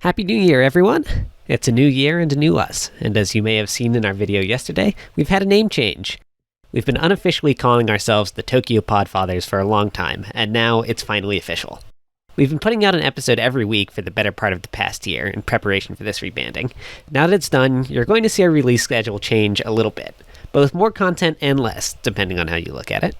Happy New Year, everyone! It's a new year and a new us, and as you may have seen in our video yesterday, we've had a name change. We've been unofficially calling ourselves the Tokyo Podfathers for a long time, and now it's finally official. We've been putting out an episode every week for the better part of the past year in preparation for this rebanding. Now that it's done, you're going to see our release schedule change a little bit, both more content and less, depending on how you look at it.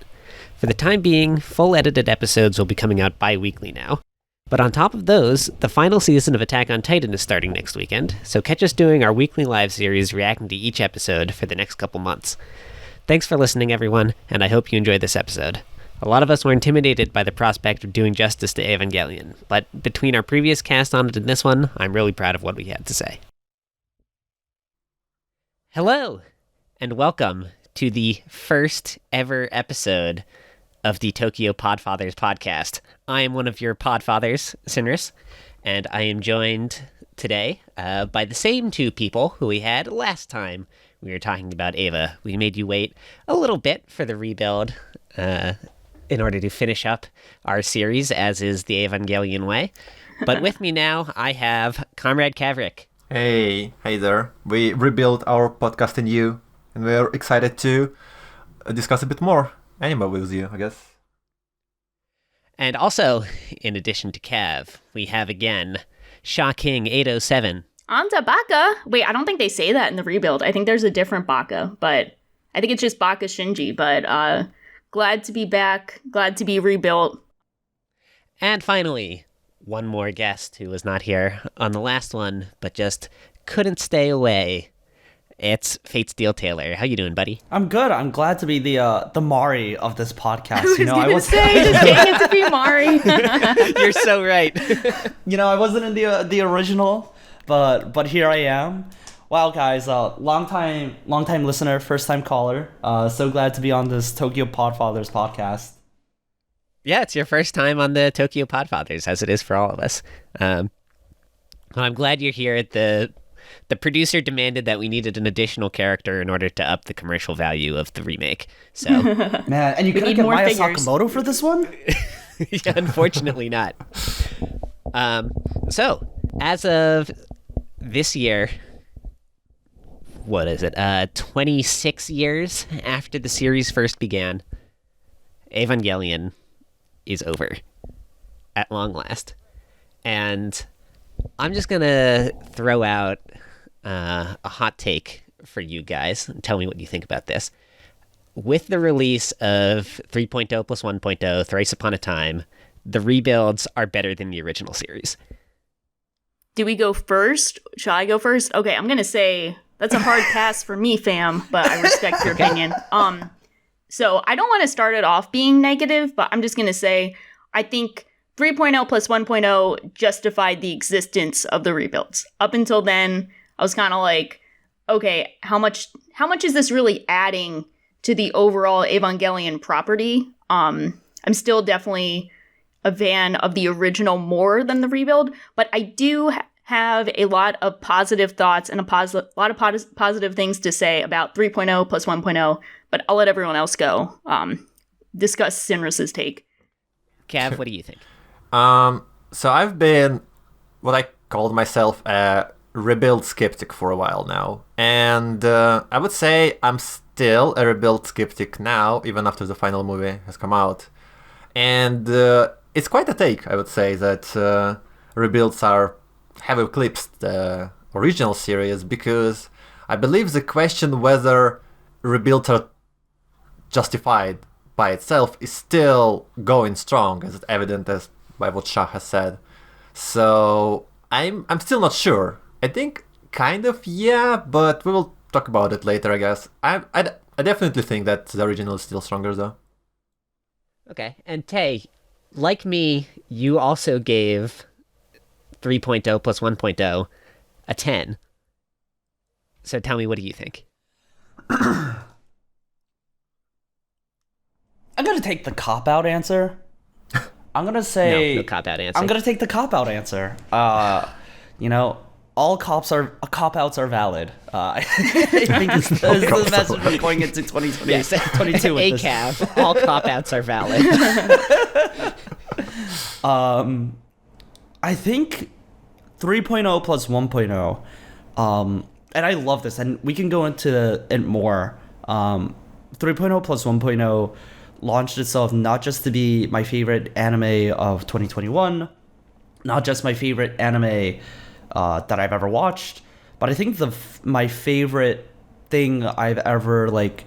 For the time being, full edited episodes will be coming out bi-weekly now. But on top of those, the final season of Attack on Titan is starting next weekend, so catch us doing our weekly live series reacting to each episode for the next couple months. Thanks for listening, everyone, and I hope you enjoyed this episode. A lot of us were intimidated by the prospect of doing justice to Evangelion, but between our previous cast on it and this one, I'm really proud of what we had to say. Hello, and welcome to the first ever episode of the Tokyo Podfathers podcast. I am one of your Podfathers, Sinrus, and I am joined today by the same two people who we had last time we were talking about Eva. We made you wait a little bit for the rebuild in order to finish up our series, as is the Evangelion way. But with me now, I have Comrade Kavrik. Hey there. We rebuilt our podcast in you, and we're excited to discuss a bit more anime with you, I guess. And also, in addition to Cav, we have again Sha King 807. Anta Baka. Wait, I don't think they say that in the rebuild. I think there's a different Baka, but I think it's just Baka Shinji. But glad to be back, glad to be rebuilt. And finally, one more guest who was not here on the last one, but just couldn't stay away. It's Fate Steel Taylor. How you doing, buddy? I'm good. I'm glad to be the Mari of this podcast. I was just getting it to be Mari. You're so right. I wasn't in the original, but here I am. Wow, guys, long time listener, first time caller. So glad to be on this Tokyo Podfathers podcast. Yeah, it's your first time on the Tokyo Podfathers, as it is for all of us. Well, I'm glad you're here. The producer demanded that we needed an additional character in order to up the commercial value of the remake. So, man, and you couldn't get Maya Sakamoto for this one? Yeah, unfortunately not. So, as of this year, what is it? 26 years after the series first began, Evangelion is over at long last. And I'm just gonna throw out a hot take for you guys and tell me what you think about this. With the release of 3.0 plus 1.0, Thrice Upon a Time, the rebuilds are better than the original series. Do we go first? Shall I go first? Okay, I'm gonna say that's a hard pass for me, fam, but I respect your opinion. So I don't want to start it off being negative, but I'm just gonna say I think 3.0 plus 1.0 justified the existence of the rebuilds. Up until then, I was kind of like, okay, how much is this really adding to the overall Evangelion property? I'm still definitely a fan of the original more than the rebuild, but I do have a lot of positive thoughts and a lot of positive things to say about 3.0 plus 1.0, but I'll let everyone else go. Discuss Sinrus's take. Cav, what do you think? So I've been what I called myself a rebuild skeptic for a while now. And I would say I'm still a rebuild skeptic now, even after the final movie has come out. And it's quite a take, I would say, that rebuilds have eclipsed the original series, because I believe the question whether rebuilds are justified by itself is still going strong, as evident as by what Shah has said. So I'm still not sure. I think kind of, yeah, but we will talk about it later, I guess. I definitely think that the original is still stronger, though. Okay, and Tay, like me, you also gave 3.0 plus 1.0 a 10. So tell me, what do you think? I'm gonna take the cop-out answer. I'm gonna say no cop-out answer. I'm gonna take the cop-out answer. All cop-outs are valid. I think this is the message we're going into 2020, yes. 2022 with this. ACAV, all cop-outs are valid. I think 3.0 plus 1.0. And I love this, and we can go into it more. 3.0 plus 1.0 launched itself not just to be my favorite anime of 2021, not just my favorite anime that I've ever watched, but I think my favorite thing I've ever like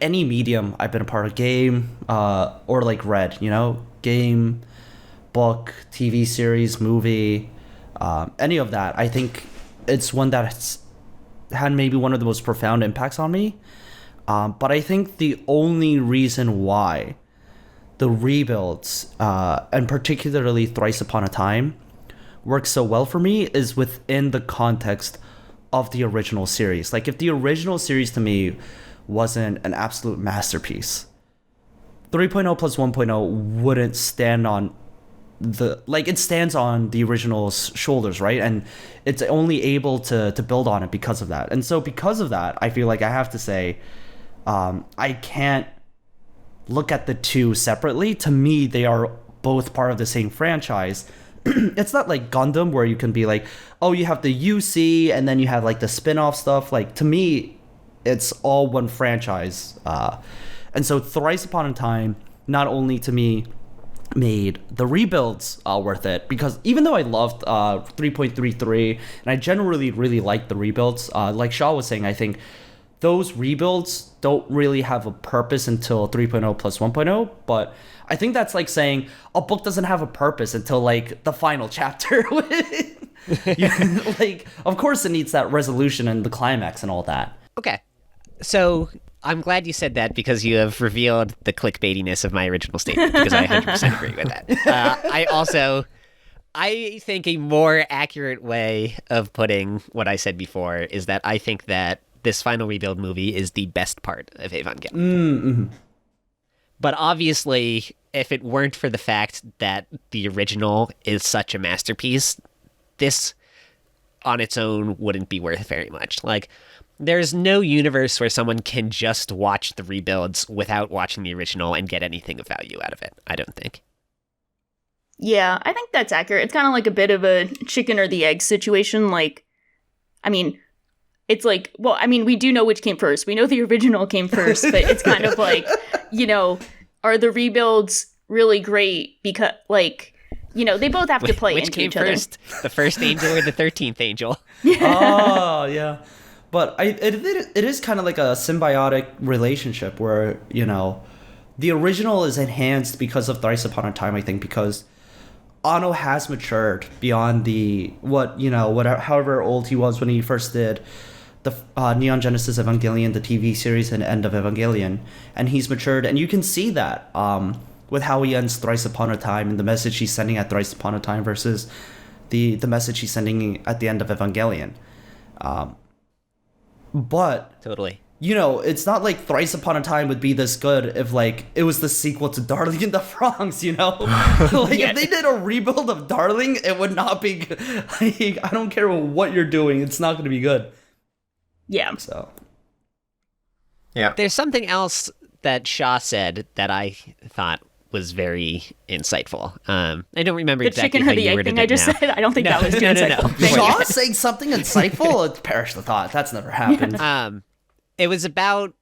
any medium I've been a part of, game or like read, game, book, TV series, movie, any of that. I think it's one that's had maybe one of the most profound impacts on me. But I think the only reason why the rebuilds, and particularly Thrice Upon a Time, works so well for me is within the context of the original series. Like, if the original series to me wasn't an absolute masterpiece, 3.0 plus 1.0 wouldn't stand on it stands on the original's shoulders, right? And it's only able to build on it because of that. And so because of that, I feel like I have to say, I can't look at the two separately. To me, they are both part of the same franchise. It's not like Gundam where you can be like, oh, you have the UC and then you have like the spin-off stuff. Like, to me, it's all one franchise. And so Thrice Upon a Time, not only to me, made the rebuilds worth it, because even though I loved 3.33 and I generally really liked the rebuilds, like Shaw was saying, I think those rebuilds don't really have a purpose until 3.0 plus 1.0, but I think that's like saying a book doesn't have a purpose until like the final chapter. Like, of course it needs that resolution and the climax and all that. Okay, so I'm glad you said that, because you have revealed the clickbaitiness of my original statement, because I 100% agree with that. I think a more accurate way of putting what I said before is that I think that this final rebuild movie is the best part of Evangelion. Mm-hmm. But obviously, if it weren't for the fact that the original is such a masterpiece, this on its own wouldn't be worth very much. Like, there's no universe where someone can just watch the rebuilds without watching the original and get anything of value out of it, I don't think. Yeah, I think that's accurate. It's kind of like a bit of a chicken or the egg situation. Like, I mean, it's like, well, I mean, we do know which came first. We know the original came first, but it's kind of like, are the rebuilds really great? Because, like, they both have to play which into came each other. first, the first angel or the 13th angel? Oh, yeah. But it is kind of like a symbiotic relationship where, the original is enhanced because of Thrice Upon a Time, I think, because Anno has matured beyond however old he was when he first did the Neon Genesis Evangelion, the TV series, and End of Evangelion. And he's matured, and you can see that with how he ends Thrice Upon a Time and the message he's sending at Thrice Upon a Time versus the message he's sending at the end of Evangelion. But Totally. it's not like Thrice Upon a Time would be this good if like it was the sequel to Darling in the Franxx, If they did a rebuild of Darling, it would not be good. Like, I don't care what you're doing, it's not going to be good. Yeah. So. Yeah. There's something else that Shaw said that I thought was very insightful. I don't remember The exactly chicken how or the you egg worded thing I it just now. said, I don't think No, that was too no. insightful. Shaw saying something insightful? Perish the thought. That's never happened. It was about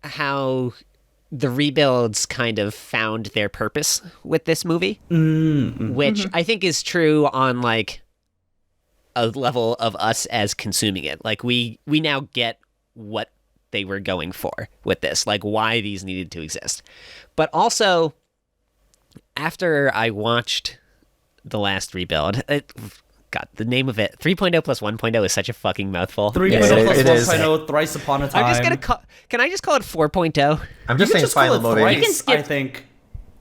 how the rebuilds kind of found their purpose with this movie, which I think is true on like a level of us as consuming it. Like we now get what they were going for with this, like why these needed to exist. But also, after I watched the last rebuild, God, the name of it, 3.0 plus 1.0 is such a fucking mouthful. 3.0 plus it is. 1.0, Thrice Upon a Time. I'm just gonna can I just call it 4.0 I'm just saying call final it movie. Thrice, You can skip- I think.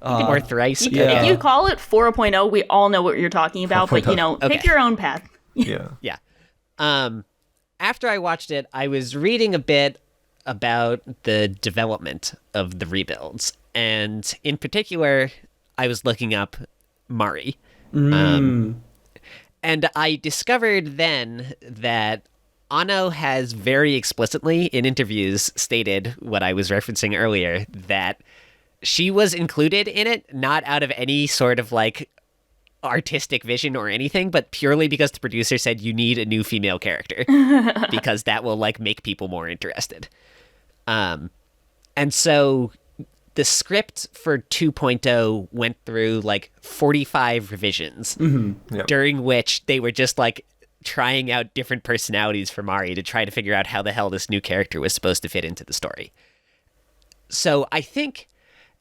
or thrice? Yeah. If you call it 4.0, we all know what you're talking about, but, Okay. pick your own path. Yeah. Yeah. After I watched it, I was reading a bit about the development of the rebuilds, and in particular, I was looking up Mari. And I discovered then that Anno has very explicitly in interviews stated what I was referencing earlier, that she was included in it not out of any sort of like artistic vision or anything, but purely because the producer said you need a new female character because that will like make people more interested. And so the script for 2.0 went through like 45 revisions, during which they were just like trying out different personalities for Mari to try to figure out how the hell this new character was supposed to fit into the story. So I think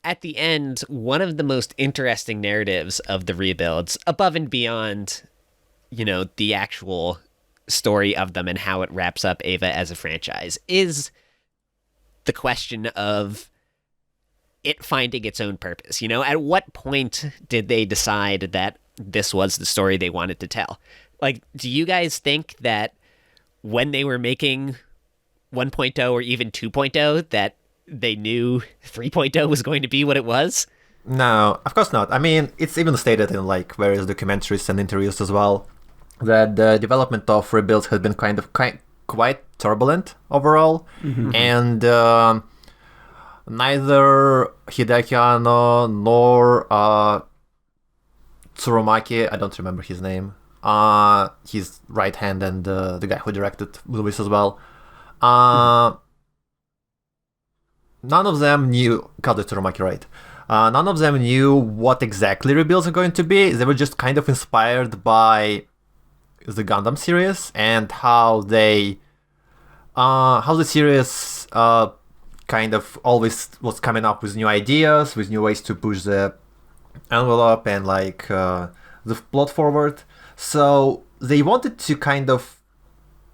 at the end, one of the most interesting narratives of the rebuilds, above and beyond, you know, the actual story of them and how it wraps up Eva as a franchise, is the question of it finding its own purpose. You know, at what point did they decide that this was the story they wanted to tell? Like, do you guys think that when they were making 1.0 or even 2.0 that they knew 3.0 was going to be what it was? No, of course not. I mean, it's even stated in like various documentaries and interviews as well that the development of Rebuilds has been quite turbulent overall, and neither Hideaki Anno nor Tsurumaki, I don't remember his name, his right hand and the guy who directed movies as well, none of them knew, called it Tsurumaki, right? None of them knew what exactly Rebuilds are going to be. They were just kind of inspired by the Gundam series and how the series kind of always was coming up with new ideas, with new ways to push the envelope and like the plot forward. So they wanted to kind of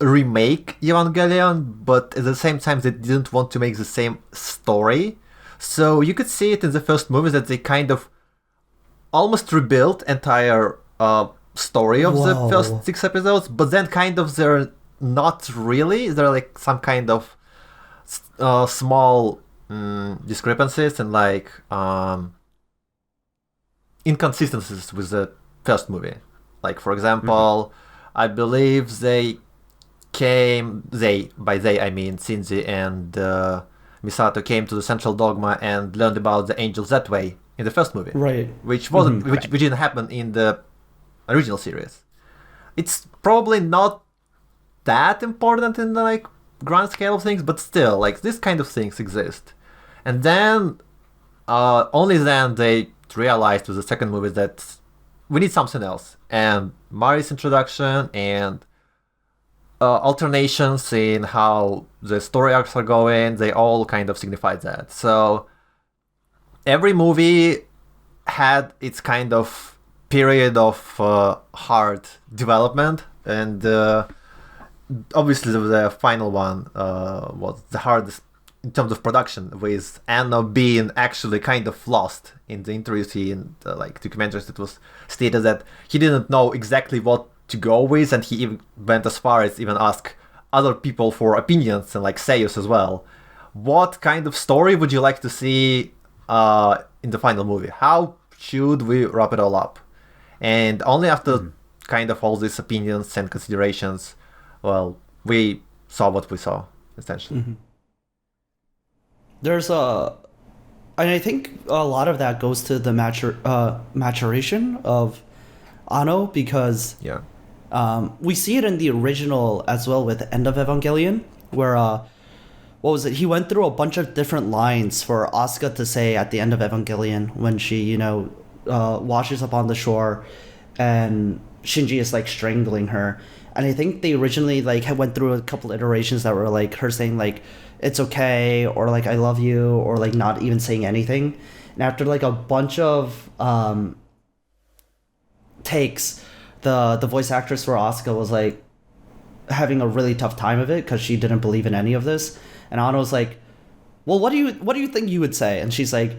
remake Evangelion, but at the same time they didn't want to make the same story. So you could see it in the first movie that they kind of almost rebuilt entire story of the first 6 episodes, but then kind of they're not really. They're like some kind of small discrepancies and like inconsistencies with the first movie. Like, for example, I believe by they I mean Shinji and Misato came to the Central Dogma and learned about the angels that way in the first movie, right? Which wasn't, which didn't happen in the original series. It's probably not that important in the like grand scale of things, but still, like this kind of things exist. And then only then they realized with the second movie that we need something else. And Mari's introduction and alternations in how the story arcs are going, they all kind of signified that. So every movie had its kind of period of hard development, and obviously the final one was the hardest in terms of production, with Anno being actually kind of lost. In the interviews in like documentaries, it was stated that he didn't know exactly what to go with, and he even went as far as even ask other people for opinions and like seiyus as well. What kind of story would you like to see in the final movie? How should we wrap it all up? And only after kind of all these opinions and considerations, well, we saw what we saw, essentially. There's and I think a lot of that goes to the maturation of Anno, because we see it in the original as well with End of Evangelion, where what was it? He went through a bunch of different lines for Asuka to say at the end of Evangelion when she, washes up on the shore and Shinji is like strangling her. And I think they originally like went through a couple iterations that were like her saying like it's okay, or like I love you, or like not even saying anything. And after like a bunch of takes, the voice actress for Asuka was like having a really tough time of it because she didn't believe in any of this. And Anna was like, well, what do you think you would say? And she's like,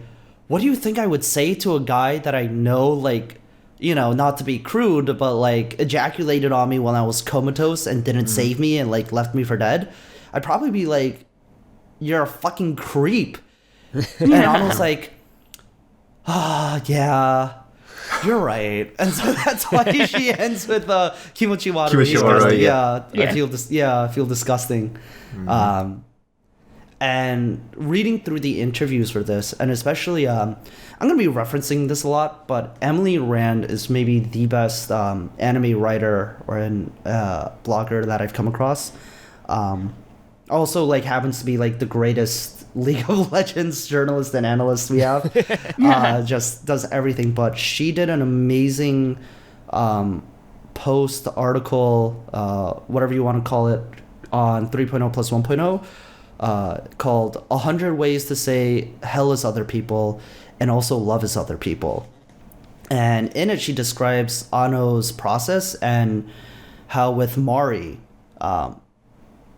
what do you think I would say to a guy that I know, like, not to be crude, but like ejaculated on me when I was comatose and didn't save me and like left me for dead? I'd probably be like, you're a fucking creep. And Anna was like, yeah, you're right. And so that's why she ends with Kimochi Warui. Kimochi Warui, I feel disgusting. And reading through the interviews for this, and especially, I'm going to be referencing this a lot, but Emily Rand is maybe the best anime writer or blogger that I've come across. Also, like, happens to be like the greatest League of Legends journalist and analyst we have. Just does everything. But she did an amazing post, article, whatever you want to call it, on 3.0 plus 1.0. Called 100 Ways to Say Hell is Other People and Also Love is Other People. And in it, she describes Ano's process and how with Mari,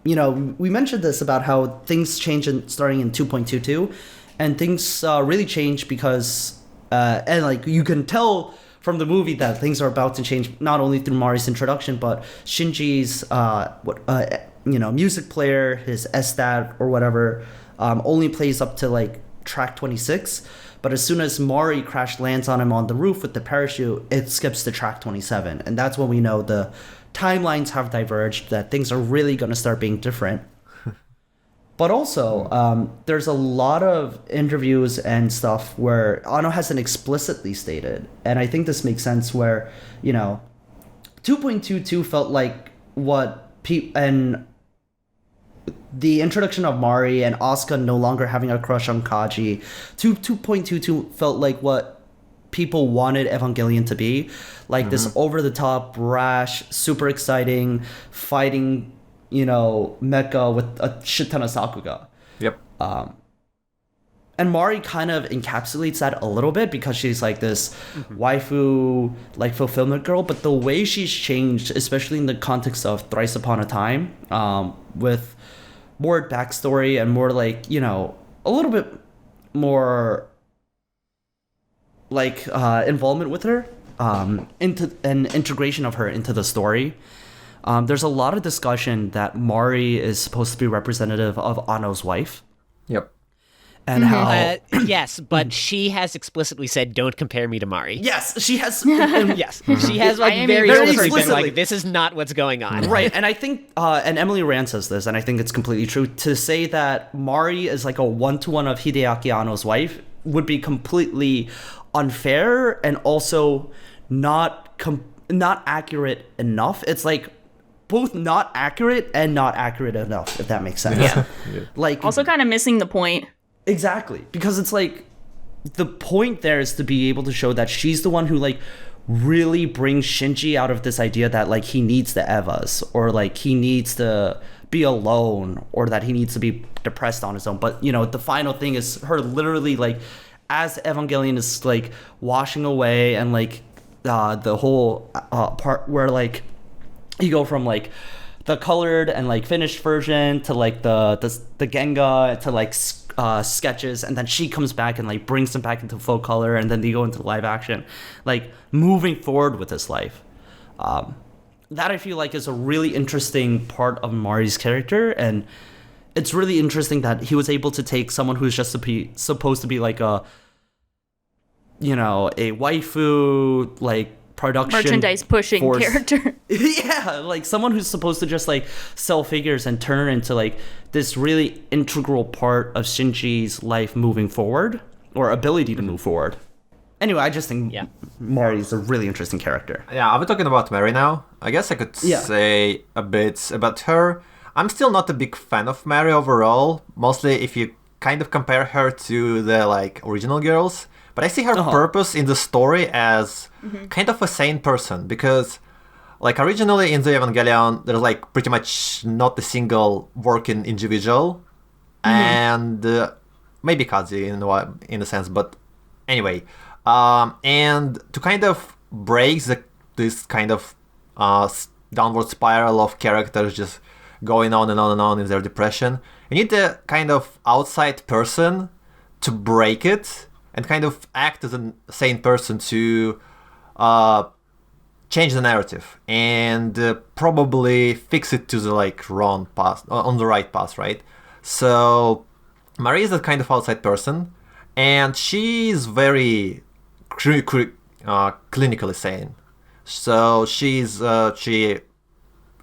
we mentioned this about how things change starting in 2.22, and things really change because, and like you can tell from the movie that things are about to change not only through Mari's introduction, but Shinji's music player, his stat or whatever, only plays up to like track 26. But as soon as Mari crash lands on him on the roof with the parachute, it skips to track 27. And that's when we know the timelines have diverged, that things are really going to start being different. But also, there's a lot of interviews and stuff where Ano hasn't explicitly stated. And I think this makes sense where, 2.22 felt like what and the introduction of Mari and Asuka no longer having a crush on Kaji. 2.22 felt like what people wanted Evangelion to be. Like this over-the-top, brash, super exciting, fighting, mecha with a shit ton of Sakuga. Yep. And Mari kind of encapsulates that a little bit because she's like this waifu, like fulfillment girl. But the way she's changed, especially in the context of Thrice Upon a Time, with more backstory and more like, a little bit more like involvement with her, into an integration of her into the story. There's a lot of discussion that Mari is supposed to be representative of Ano's wife. Yep. And how... yes, but she has explicitly said, "Don't compare me to Mari." Yes, she has... yes, she has like very explicitly been like, "This is not what's going on." Right, and I think, and Emily Rand says this, and I think it's completely true, to say that Mari is like a one-to-one of Hideaki Anno's wife would be completely unfair and also not accurate enough. It's like both not accurate and not accurate enough, if that makes sense. Yeah. Like also kind of missing the point. Exactly, because it's like the point there is to be able to show that she's the one who like really brings Shinji out of this idea that like he needs the Evas, or like he needs to be alone, or that he needs to be depressed on his own. But the final thing is her literally like, as Evangelion is like washing away, and like the whole part where like you go from like the colored and like finished version to like the Genga to like sketches, and then she comes back and like brings them back into full color, and then they go into live action, like moving forward with his life. That I feel like is a really interesting part of Mari's character, and it's really interesting that he was able to take someone who's just supposed to be like a waifu, like production merchandise pushing force. Character. Yeah, like someone who's supposed to just like sell figures and turn her into like this really integral part of Shinji's life moving forward, or ability to move forward. Anyway, I just think Mari's a really interesting character. Yeah, are we talking about Mari now? I guess I could say a bit about her. I'm still not a big fan of Mari overall, mostly if you kind of compare her to the like original girls. But I see her purpose in the story as kind of a sane person, because like originally in the Evangelion, there's like pretty much not a single working individual, and maybe Kazi in a sense, but anyway. And to kind of break this kind of downward spiral of characters just going on and on and on in their depression, you need a kind of outside person to break it and kind of act as a sane person to change the narrative and probably fix it to the like wrong path, on the right path, right? So Marie is that kind of outside person, and she's very clinically sane. So she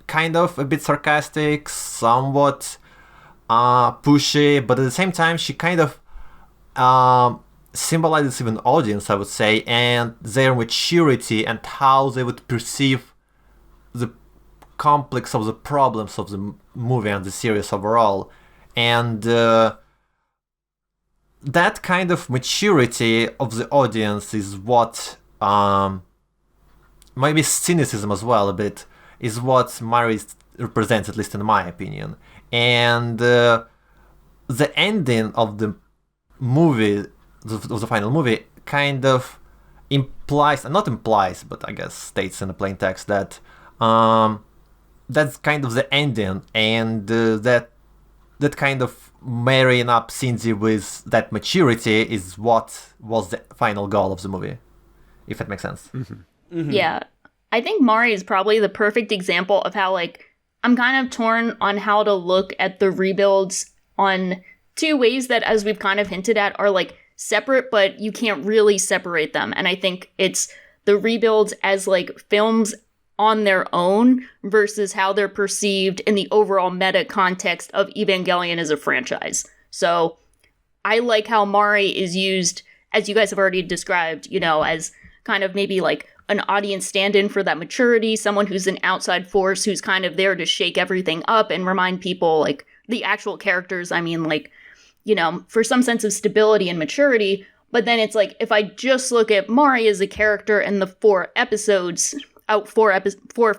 kind of a bit sarcastic, somewhat pushy, but at the same time she kind of symbolizes even audience, I would say, and their maturity and how they would perceive the complex of the problems of the movie and the series overall. And that kind of maturity of the audience is what, maybe cynicism as well a bit, is what Mari represents, at least in my opinion. And the ending of the movie, of the final movie, kind of implies, not implies, but I guess states in the plain text that that's kind of the ending, and that kind of marrying up Shinji with that maturity is what was the final goal of the movie, if it makes sense. Mm-hmm. Mm-hmm. Yeah. I think Mari is probably the perfect example of how, like, I'm kind of torn on how to look at the rebuilds on two ways that, as we've kind of hinted at, are, like, separate, but you can't really separate them. And I think it's the rebuilds as, like, films on their own versus how they're perceived in the overall meta context of Evangelion as a franchise. So I like how Mari is used, as you guys have already described, you know, as kind of maybe like an audience stand-in for that maturity, someone who's an outside force who's kind of there to shake everything up and remind people, like, the actual characters, I mean, like, you know, for some sense of stability and maturity. But then it's like, if I just look at Mari as a character in the four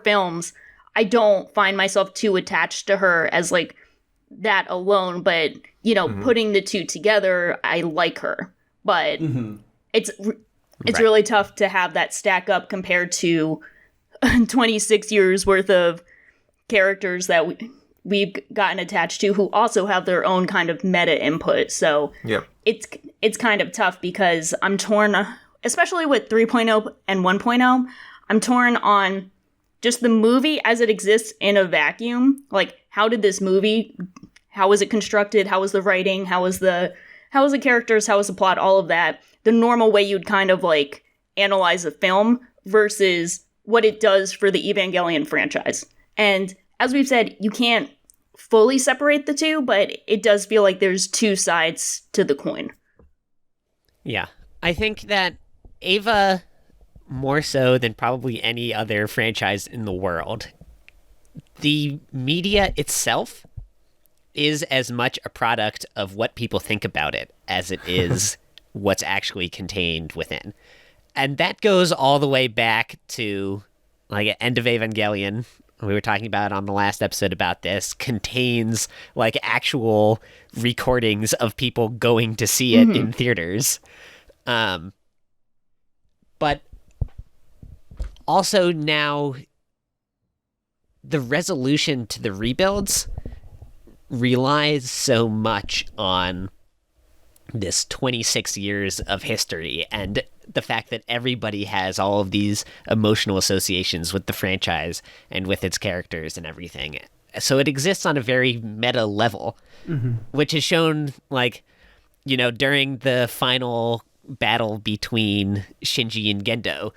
films, I don't find myself too attached to her as, like, that alone. But, you know, putting the two together, I like her. But it's really tough to have that stack up compared to 26 years worth of characters that we've gotten attached to who also have their own kind of meta input. So it's kind of tough because I'm torn, especially with 3.0 and 1.0, I'm torn on just the movie as it exists in a vacuum. Like, how was it constructed? How was the writing? How was the characters? How was the plot? All of that. The normal way you'd kind of, like, analyze a film versus what it does for the Evangelion franchise. And as we've said, you can't fully separate the two, but it does feel like there's two sides to the coin. Yeah. I think that Eva, more so than probably any other franchise in the world, the media itself is as much a product of what people think about it as it is what's actually contained within. And that goes all the way back to, like, End of Evangelion. We were talking about on the last episode about this, contains, like, actual recordings of people going to see it in theaters. But also now the resolution to the rebuilds relies so much on this 26 years of history and the fact that everybody has all of these emotional associations with the franchise and with its characters and everything. So it exists on a very meta level, which is shown, like, you know, during the final battle between Shinji and Gendo.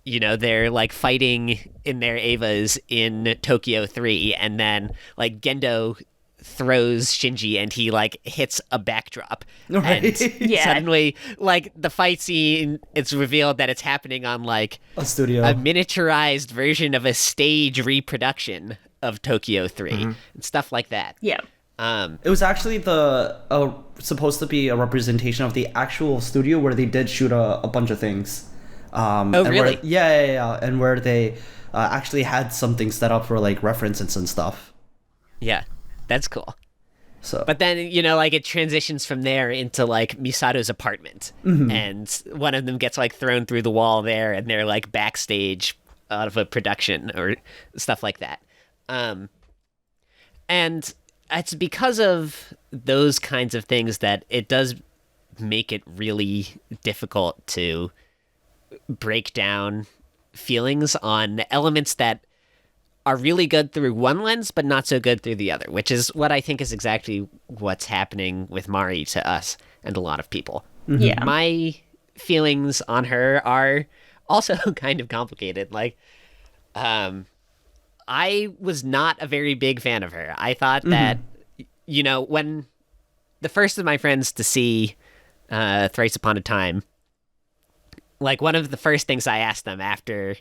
You know, they're, like, fighting in their Evas in Tokyo 3, and then, like, Gendo throws Shinji and he, like, hits a backdrop. Right. And Yeah. suddenly, like, the fight scene, it's revealed that it's happening on, like, A studio. a miniaturized version of a stage reproduction of Tokyo 3 and stuff like that. Yeah. It was actually supposed to be a representation of the actual studio where they did shoot a bunch of things. Really? Yeah. And where they actually had some things set up for, like, references and stuff. Yeah, that's cool. So, But then, you know, like, it transitions from there into, like, Misato's apartment. And one of them gets, like, thrown through the wall there, and they're, like, backstage out of a production or stuff like that. And it's because of those kinds of things that it does make it really difficult to break down feelings on elements that are really good through one lens, but not so good through the other, which is what I think is exactly what's happening with Mari to us and a lot of people. Yeah. My feelings on her are also kind of complicated. Like, I was not a very big fan of her. I thought that when the first of my friends to see Thrice Upon a Time, like, one of the first things I asked them after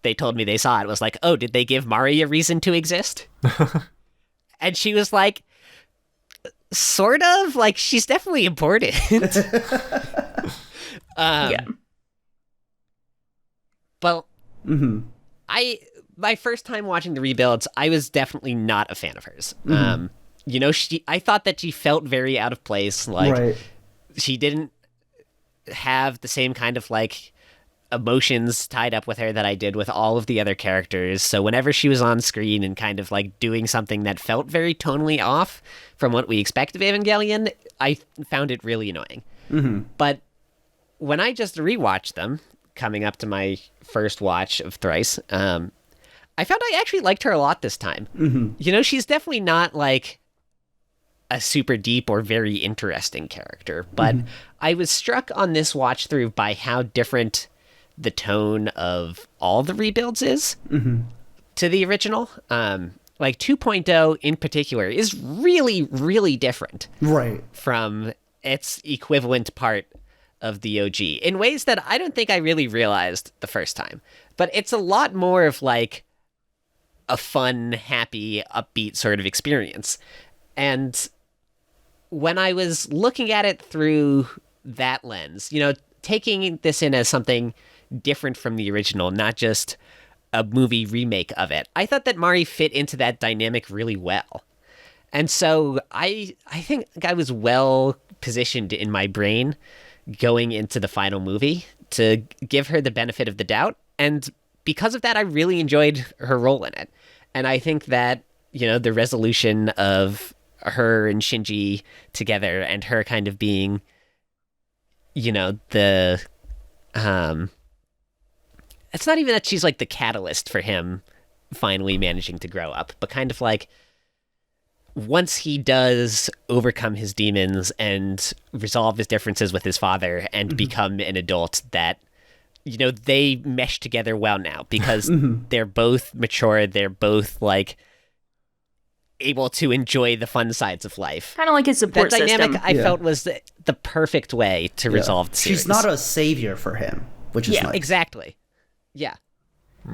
they told me they saw it was like, oh, did they give Mari a reason to exist? And she was like, sort of, like, she's definitely important. Yeah. But my first time watching the rebuilds, I was definitely not a fan of hers. I thought that she felt very out of place. Like, Right. she didn't have the same kind of, like, emotions tied up with her that I did with all of the other characters. So whenever she was on screen and kind of, like, doing something that felt very tonally off from what we expect of Evangelion, I found it really annoying. But when I just rewatched them, coming up to my first watch of Thrice, I found I actually liked her a lot this time. She's definitely not, like, a super deep or very interesting character, but I was struck on this watch through by how different the tone of all the rebuilds is to the original. Like 2.0 in particular is really, really different Right. from its equivalent part of the OG in ways that I don't think I really realized the first time. But it's a lot more of, like, a fun, happy, upbeat sort of experience. And when I was looking at it through that lens, taking this in as something different from the original, not just a movie remake of it, I thought that Mari fit into that dynamic really well. And so I think I was well positioned in my brain going into the final movie to give her the benefit of the doubt. And because of that, I really enjoyed her role in it. And I think that, the resolution of her and Shinji together and her kind of being, the, it's not even that she's, like, the catalyst for him finally managing to grow up, but kind of like, once he does overcome his demons and resolve his differences with his father and become an adult, that, they mesh together well now because they're both mature. They're both, like, able to enjoy the fun sides of life. Kind of like his support that dynamic system. I felt was the perfect way to resolve the series. She's not a savior for him, which is nice. Exactly. Yeah.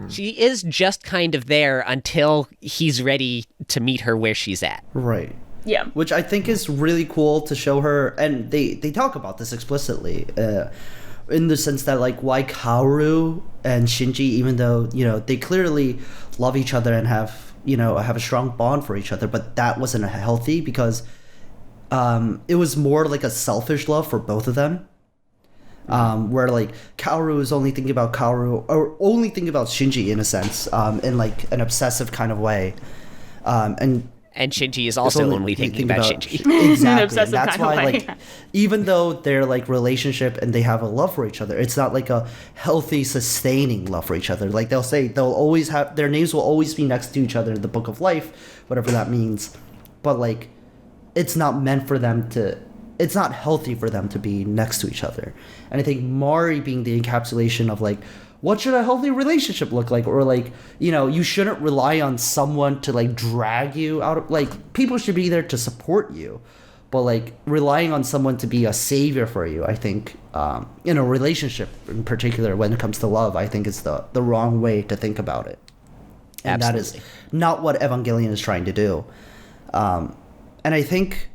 She is just kind of there until he's ready to meet her where she's at. Right. Yeah. Which I think is really cool to show her, and they talk about this explicitly, in the sense that, like, why Kaoru and Shinji, even though, they clearly love each other and have a strong bond for each other, but that wasn't healthy because it was more like a selfish love for both of them. Where, like, Kaoru is only thinking about Kaoru, or only thinking about Shinji in a sense, in, like, an obsessive kind of way. And Shinji is also only thinking about Shinji. Exactly. And that's why, like, even though they're, like, relationship and they have a love for each other, it's not like a healthy, sustaining love for each other. Like, they'll say they'll always have, their names will always be next to each other in the Book of Life, whatever that means. But, like, it's not meant for them to, it's not healthy for them to be next to each other. And I think Mari being the encapsulation of, like, what should a healthy relationship look like? Or, like, you shouldn't rely on someone to, like, drag you out of, like, people should be there to support you. But, like, relying on someone to be a savior for you, I think, in a relationship in particular, when it comes to love, I think is the wrong way to think about it. And Absolutely. that is not what Evangelion is trying to do. And I think,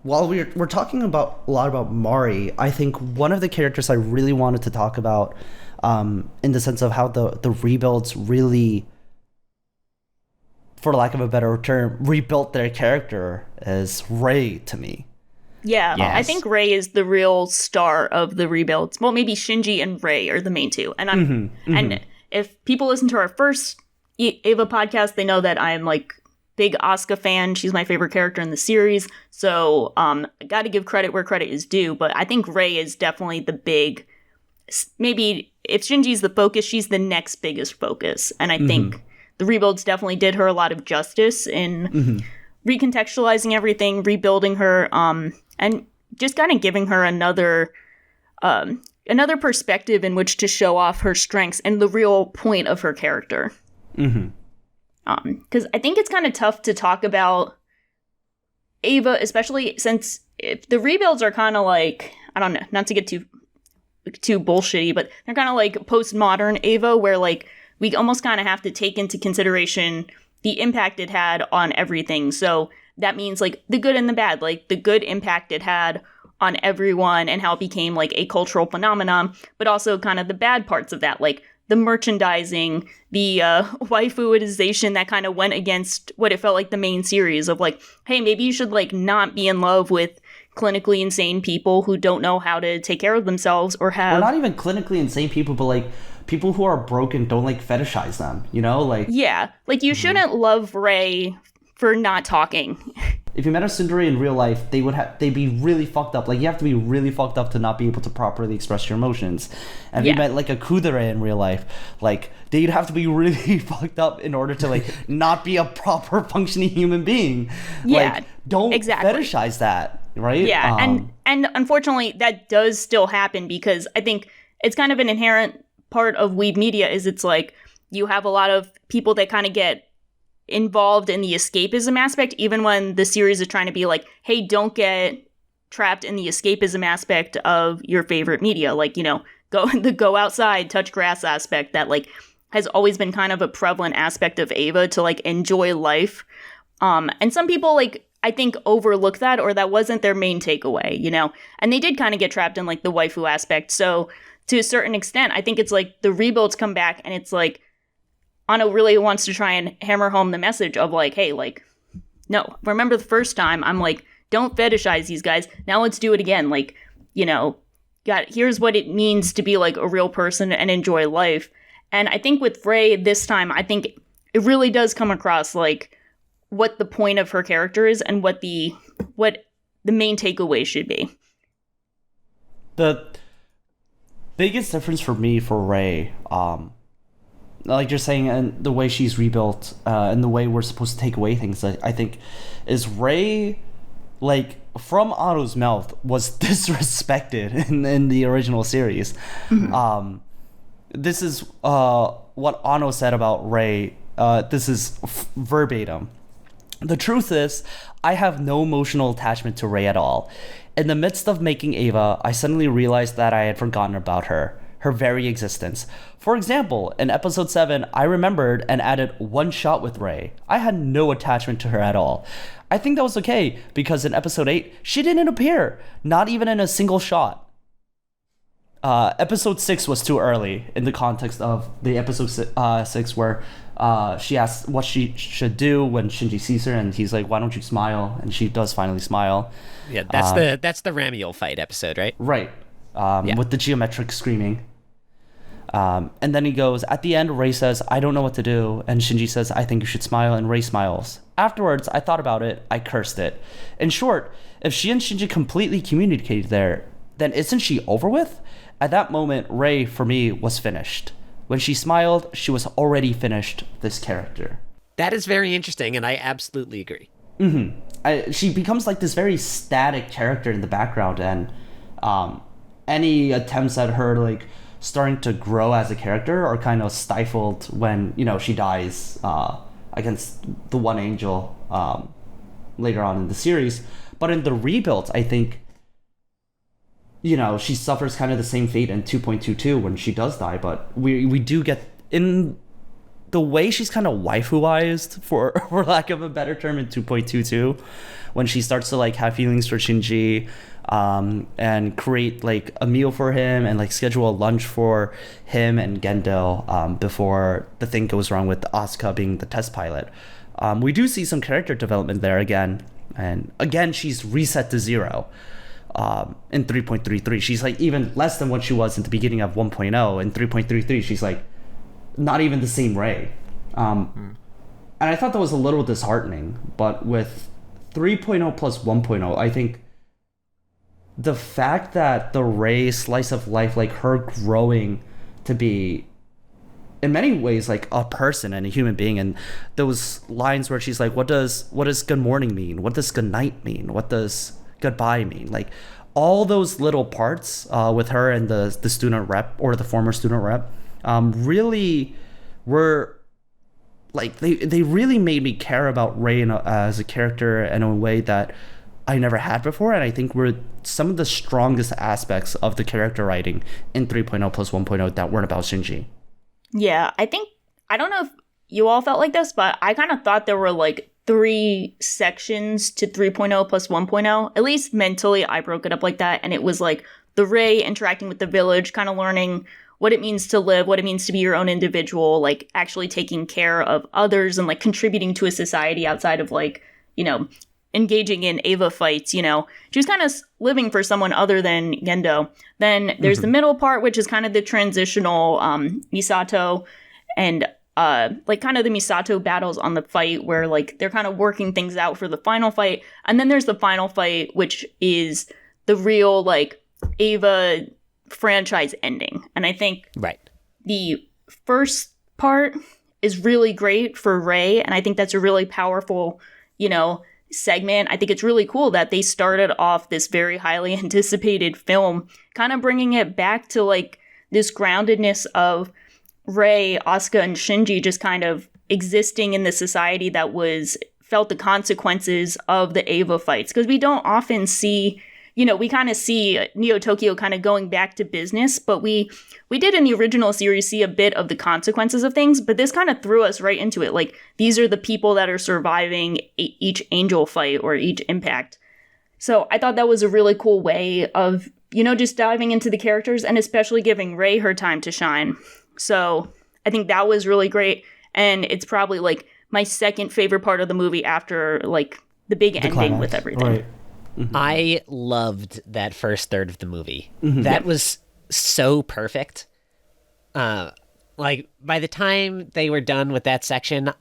while we're talking a lot about Mari, I think one of the characters I really wanted to talk about, in the sense of how the rebuilds really, for lack of a better term, rebuilt their character, is Rei to me. Yeah, Yes. I think Rei is the real star of the rebuilds. Well, maybe Shinji and Rei are the main two. And and if people listen to our first Eva podcast, they know that I'm, like, big Asuka fan. She's my favorite character in the series. So I got to give credit where credit is due. But I think Rei is definitely the big, maybe if Shinji's the focus, she's the next biggest focus. And I think the rebuilds definitely did her a lot of justice in recontextualizing everything, rebuilding her, and just kind of giving her another perspective in which to show off her strengths and the real point of her character. Because I think it's kind of tough to talk about Ava, especially since the rebuilds are kind of like, I don't know, not to get too bullshitty, but they're kind of like postmodern Ava, where like we almost kind of have to take into consideration the impact it had on everything. So that means like the good and the bad, like the good impact it had on everyone and how it became like a cultural phenomenon, but also kind of the bad parts of that, like the merchandising, the waifuization that kind of went against what it felt like the main series of like, hey, maybe you should like not be in love with clinically insane people who don't know how to take care of themselves or have... Or not even clinically insane people, but like people who are broken, don't like fetishize them, you know? Like, yeah, like you shouldn't love Rei for not talking. If you met a tsundere in real life, they'd be really fucked up. Like, you have to be really fucked up to not be able to properly express your emotions. And if you met like a kudere in real life, like they'd have to be really fucked up in order to like not be a proper functioning human being. Yeah, like, don't fetishize that, right? Yeah, and unfortunately that does still happen, because I think it's kind of an inherent part of weeb media is it's like you have a lot of people that kind of get involved in the escapism aspect, even when the series is trying to be like, hey, don't get trapped in the escapism aspect of your favorite media, like, you know, go outside, touch grass aspect that like has always been kind of a prevalent aspect of Ava, to like enjoy life. And some people like I think overlook that, or that wasn't their main takeaway, you know, and they did kind of get trapped in like the waifu aspect. So to a certain extent, I think it's like the rebuilds come back and it's like Anno really wants to try and hammer home the message of like, hey, like, no, remember the first time, I'm like, don't fetishize these guys. Now let's do it again. Like, you know, here's what it means to be like a real person and enjoy life. And I think with Rei this time, I think it really does come across like what the point of her character is and what the main takeaway should be. The biggest difference for me for Rei, like you're saying, and the way she's rebuilt, and the way we're supposed to take away things, I think, is Rei, like, from Anno's mouth, was disrespected in the original series. Mm-hmm. This is what Anno said about Rei. This is verbatim. The truth is, I have no emotional attachment to Rei at all. In the midst of making Ava, I suddenly realized that I had forgotten about her very existence. For example, in episode 7, I remembered and added one shot with Rei. I had no attachment to her at all. I think that was okay, because in episode 8, she didn't appear, not even in a single shot. Episode 6 was too early in the context of the episode 6 where she asks what she should do when Shinji sees her, and he's like, why don't you smile? And she does finally smile. Yeah, that's the Ramiel fight episode, right? Right. With the geometric screaming. And then he goes, at the end, Rei says, I don't know what to do. And Shinji says, I think you should smile. And Rei smiles. Afterwards, I thought about it. I cursed it. In short, if she and Shinji completely communicated there, then isn't she over with? At that moment, Rei, for me, was finished. When she smiled, she was already finished this character. That is very interesting, and I absolutely agree. Mm-hmm. She becomes like this very static character in the background, and any attempts at her like starting to grow as a character are kind of stifled when, you know, she dies against the one angel later on in the series. But in the rebuild, I think, you know, she suffers kind of the same fate in 2.22 when she does die, but we do get, in the way she's kind of waifuized, for lack of a better term, in 2.22, when she starts to like have feelings for Shinji, and create like a meal for him and like schedule a lunch for him and Gendo before the thing goes wrong with Asuka being the test pilot. We do see some character development there again, and again she's reset to 0 in 3.33. She's like even less than what she was in the beginning of 1.0. In 3.33 she's like not even the same Rei, and I thought that was a little disheartening. But with 3.0 plus 1.0, I think the fact that the Rei slice of life, like her growing to be in many ways like a person and a human being, and those lines where she's like, what does good morning mean? What does good night mean? What does goodbye mean? Like all those little parts with her and the student rep, or the former student rep, really were like, they really made me care about Rei as a character in a way that I never had before, and I think were some of the strongest aspects of the character writing in 3.0 plus 1.0 that weren't about Shinji. Yeah, I don't know if you all felt like this, but I kind of thought there were like 3 sections to 3.0 plus 1.0. At least mentally, I broke it up like that. And it was like the Rei interacting with the village, kind of learning what it means to live, what it means to be your own individual, like actually taking care of others and like contributing to a society outside of like, engaging in Eva fights, She was kind of living for someone other than Gendo. Then there's the middle part, which is kind of the transitional Misato and like kind of the Misato battles on the fight where like they're kind of working things out for the final fight. And then there's the final fight, which is the real like Eva franchise ending. And I think the first part is really great for Rei, and I think that's a really powerful, segment. I think it's really cool that they started off this very highly anticipated film, kind of bringing it back to like this groundedness of Rei, Asuka, and Shinji just kind of existing in the society that felt the consequences of the Eva fights. Because we don't often see, we kind of see Neo Tokyo kind of going back to business, but we did in the original series see a bit of the consequences of things, but this kind of threw us right into it. Like, these are the people that are surviving each Angel fight or each impact. So I thought that was a really cool way of, just diving into the characters and especially giving Rei her time to shine. So I think that was really great. And it's probably like my second favorite part of the movie after like the big ending climax with everything. Right. I loved that first third of the movie. That was so perfect. Like, by the time they were done with that section,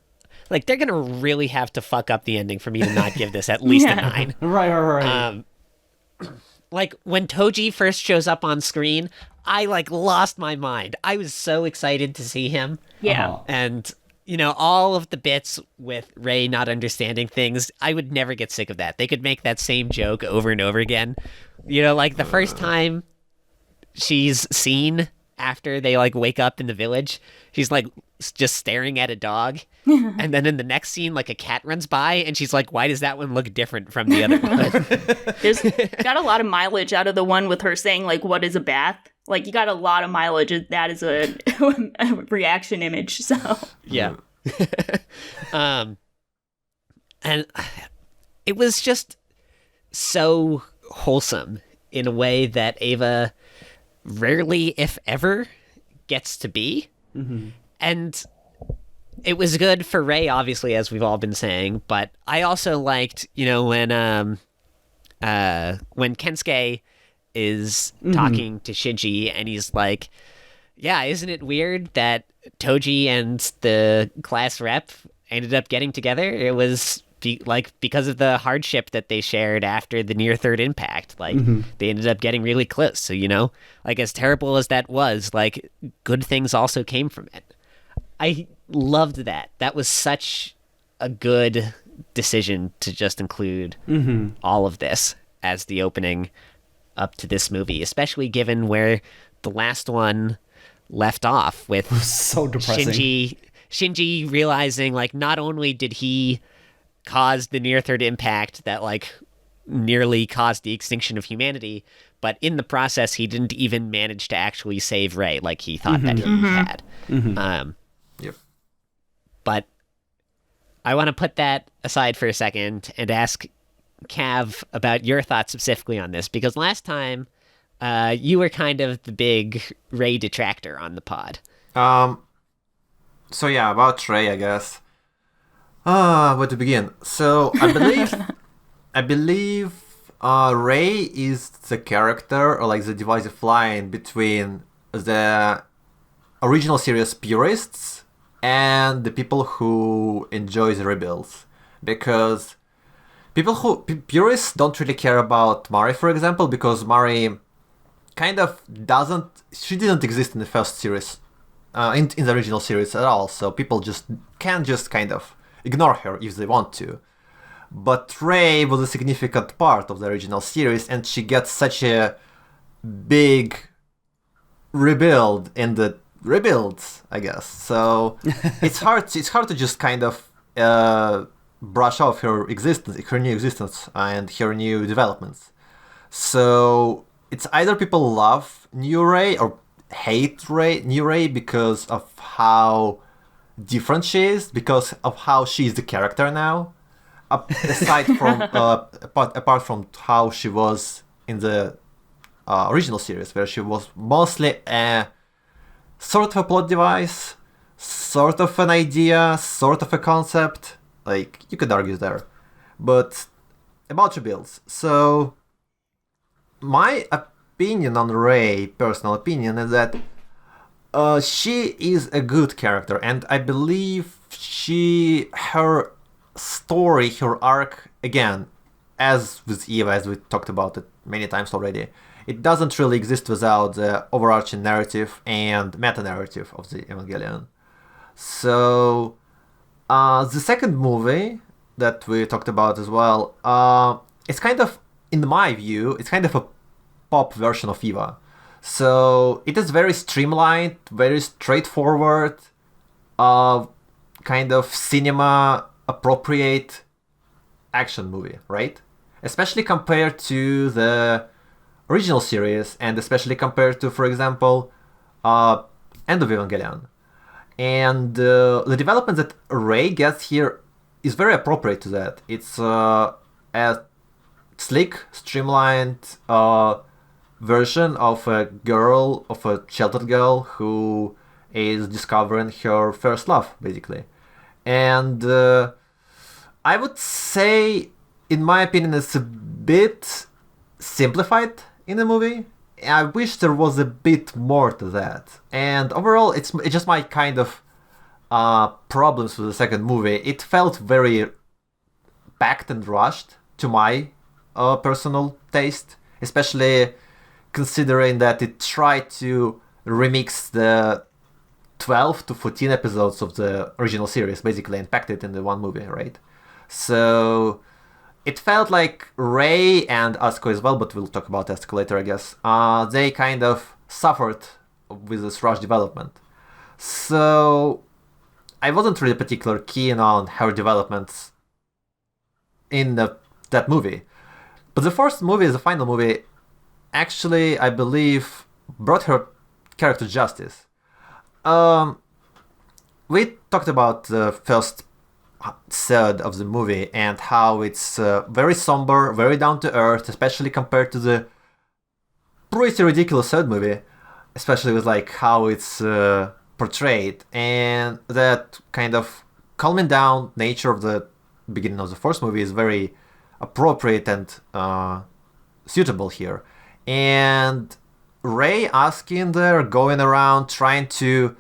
like, they're gonna really have to fuck up the ending for me to not give this at least a 9. Right. Like, when Toji first shows up on screen, I, like, lost my mind. I was so excited to see him. Yeah. And, all of the bits with Rei not understanding things, I would never get sick of that. They could make that same joke over and over again. Like, the first time she's seen after they, like, wake up in the village, she's, like, just staring at a dog. And then in the next scene, like, a cat runs by, and she's like, why does that one look different from the other one? There's got a lot of mileage out of the one with her saying, like, what is a bath? Like, you got a lot of mileage. That is a reaction image, so. Yeah. And it was just so wholesome in a way that Ava rarely, if ever, gets to be. And it was good for Rei, obviously, as we've all been saying, but I also liked, when Kensuke is talking to Shinji and he's like, yeah, isn't it weird that Toji and the class rep ended up getting together? It was because of the hardship that they shared after the near third impact. Like, they ended up getting really close. So, like, as terrible as that was, like, good things also came from it. I loved that. That was such a good decision to just include all of this as the opening up to this movie, especially given where the last one left off with so depressing. Shinji realizing, like, not only did he cause the near third impact that, like, nearly caused the extinction of humanity, but in the process he didn't even manage to actually save Rei like he thought that he had. Yep. But I want to put that aside for a second and ask Cav about your thoughts specifically on this, because last time you were kind of the big Rei detractor on the pod. So yeah, about Rei, I guess. Where to begin? So I believe Rei is the character, or like the divisive line between the original series purists and the people who enjoy the rebuilds, because purists don't really care about Mari, for example, because Mari kind of didn't exist in the first series, in the original series at all, so people can kind of ignore her if they want to. But Rei was a significant part of the original series, and she gets such a big rebuild in the rebuilds, I guess. So it's hard to just kind of brush off her existence, her new existence, and her new developments. So it's either people love New Rey or hate New Rey because of how different she is, because of how she's the character now. Aside from apart from how she was in the original series, where she was mostly a sort of a plot device, sort of an idea, sort of a concept. Like, you could argue there. But about rebuilds. So, my opinion on Rey, personal opinion, is that she is a good character, and I believe her story, her arc, again, as with Eva, as we talked about it many times already, it doesn't really exist without the overarching narrative and meta-narrative of the Evangelion. So, the second movie that we talked about as well, it's kind of, in my view, it's kind of a pop version of Eva. So, it is very streamlined, very straightforward, kind of cinema appropriate action movie, right? Especially compared to the original series, and especially compared to, for example, End of Evangelion. And the development that Rey gets here is very appropriate to that. It's a slick, streamlined version of a sheltered girl who is discovering her first love, basically. And I would say, in my opinion, it's a bit simplified in the movie. I wish there was a bit more to that. And overall, it's just my kind of problems with the second movie. It felt very packed and rushed to my personal taste, especially considering that it tried to remix the 12 to 14 episodes of the original series, basically, and packed it in the one movie, right? So it felt like Rey and Asuka as well, but we'll talk about Asuka later, I guess. They kind of suffered with this rush development. So I wasn't really particularly keen on her developments in that movie. But the first movie, the final movie, actually, I believe, brought her character justice. We talked about the first third of the movie and how it's very somber, very down to earth, especially compared to the pretty ridiculous third movie, especially with like how it's portrayed, and that kind of calming down nature of the beginning of the first movie is very appropriate and suitable here. And Rey asking there, going around trying to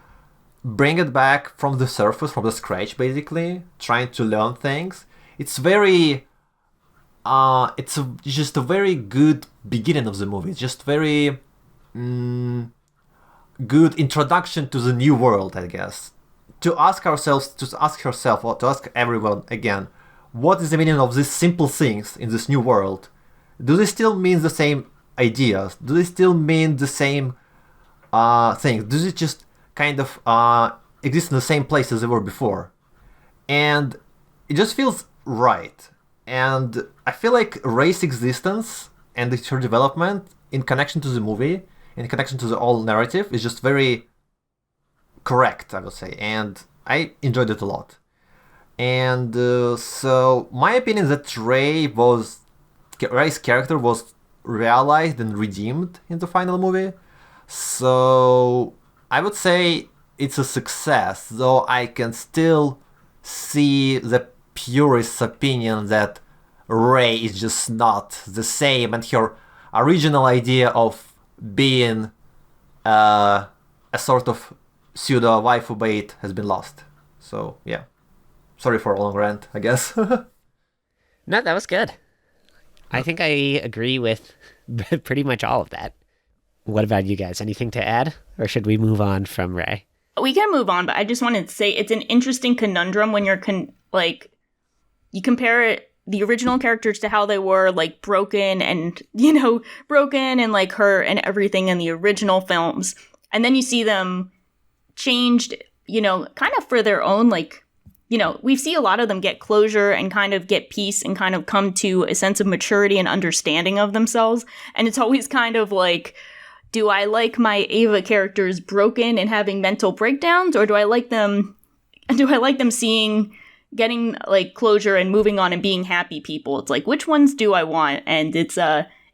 bring it back from the surface, from the scratch, basically, trying to learn things. It's very, just a very good beginning of the movie. It's just very good introduction to the new world, I guess. To ask herself, or to ask everyone again, what is the meaning of these simple things in this new world? Do they still mean the same ideas? Do they still mean the same things? Do they just kind of exist in the same place as they were before? And it just feels right. And I feel like Rey's existence and her development in connection to the movie, in connection to the whole narrative, is just very correct, I would say. And I enjoyed it a lot. And so my opinion is that Rey's character was realized and redeemed in the final movie. So I would say it's a success, though I can still see the purist's opinion that Rey is just not the same, and her original idea of being a sort of pseudo waifu bait has been lost. So yeah, sorry for a long rant, I guess. No, that was good. I think I agree with pretty much all of that. What about you guys? Anything to add? Or should we move on from Rey? We can move on, but I just wanted to say it's an interesting conundrum when you're you compare the original characters to how they were like broken and like her and everything in the original films. And then you see them changed, kind of for their own like we see a lot of them get closure and kind of get peace and kind of come to a sense of maturity and understanding of themselves. And it's always kind of like, do I like my Ava characters broken and having mental breakdowns, or do I like them getting like closure and moving on and being happy people? It's like, which ones do I want? And it's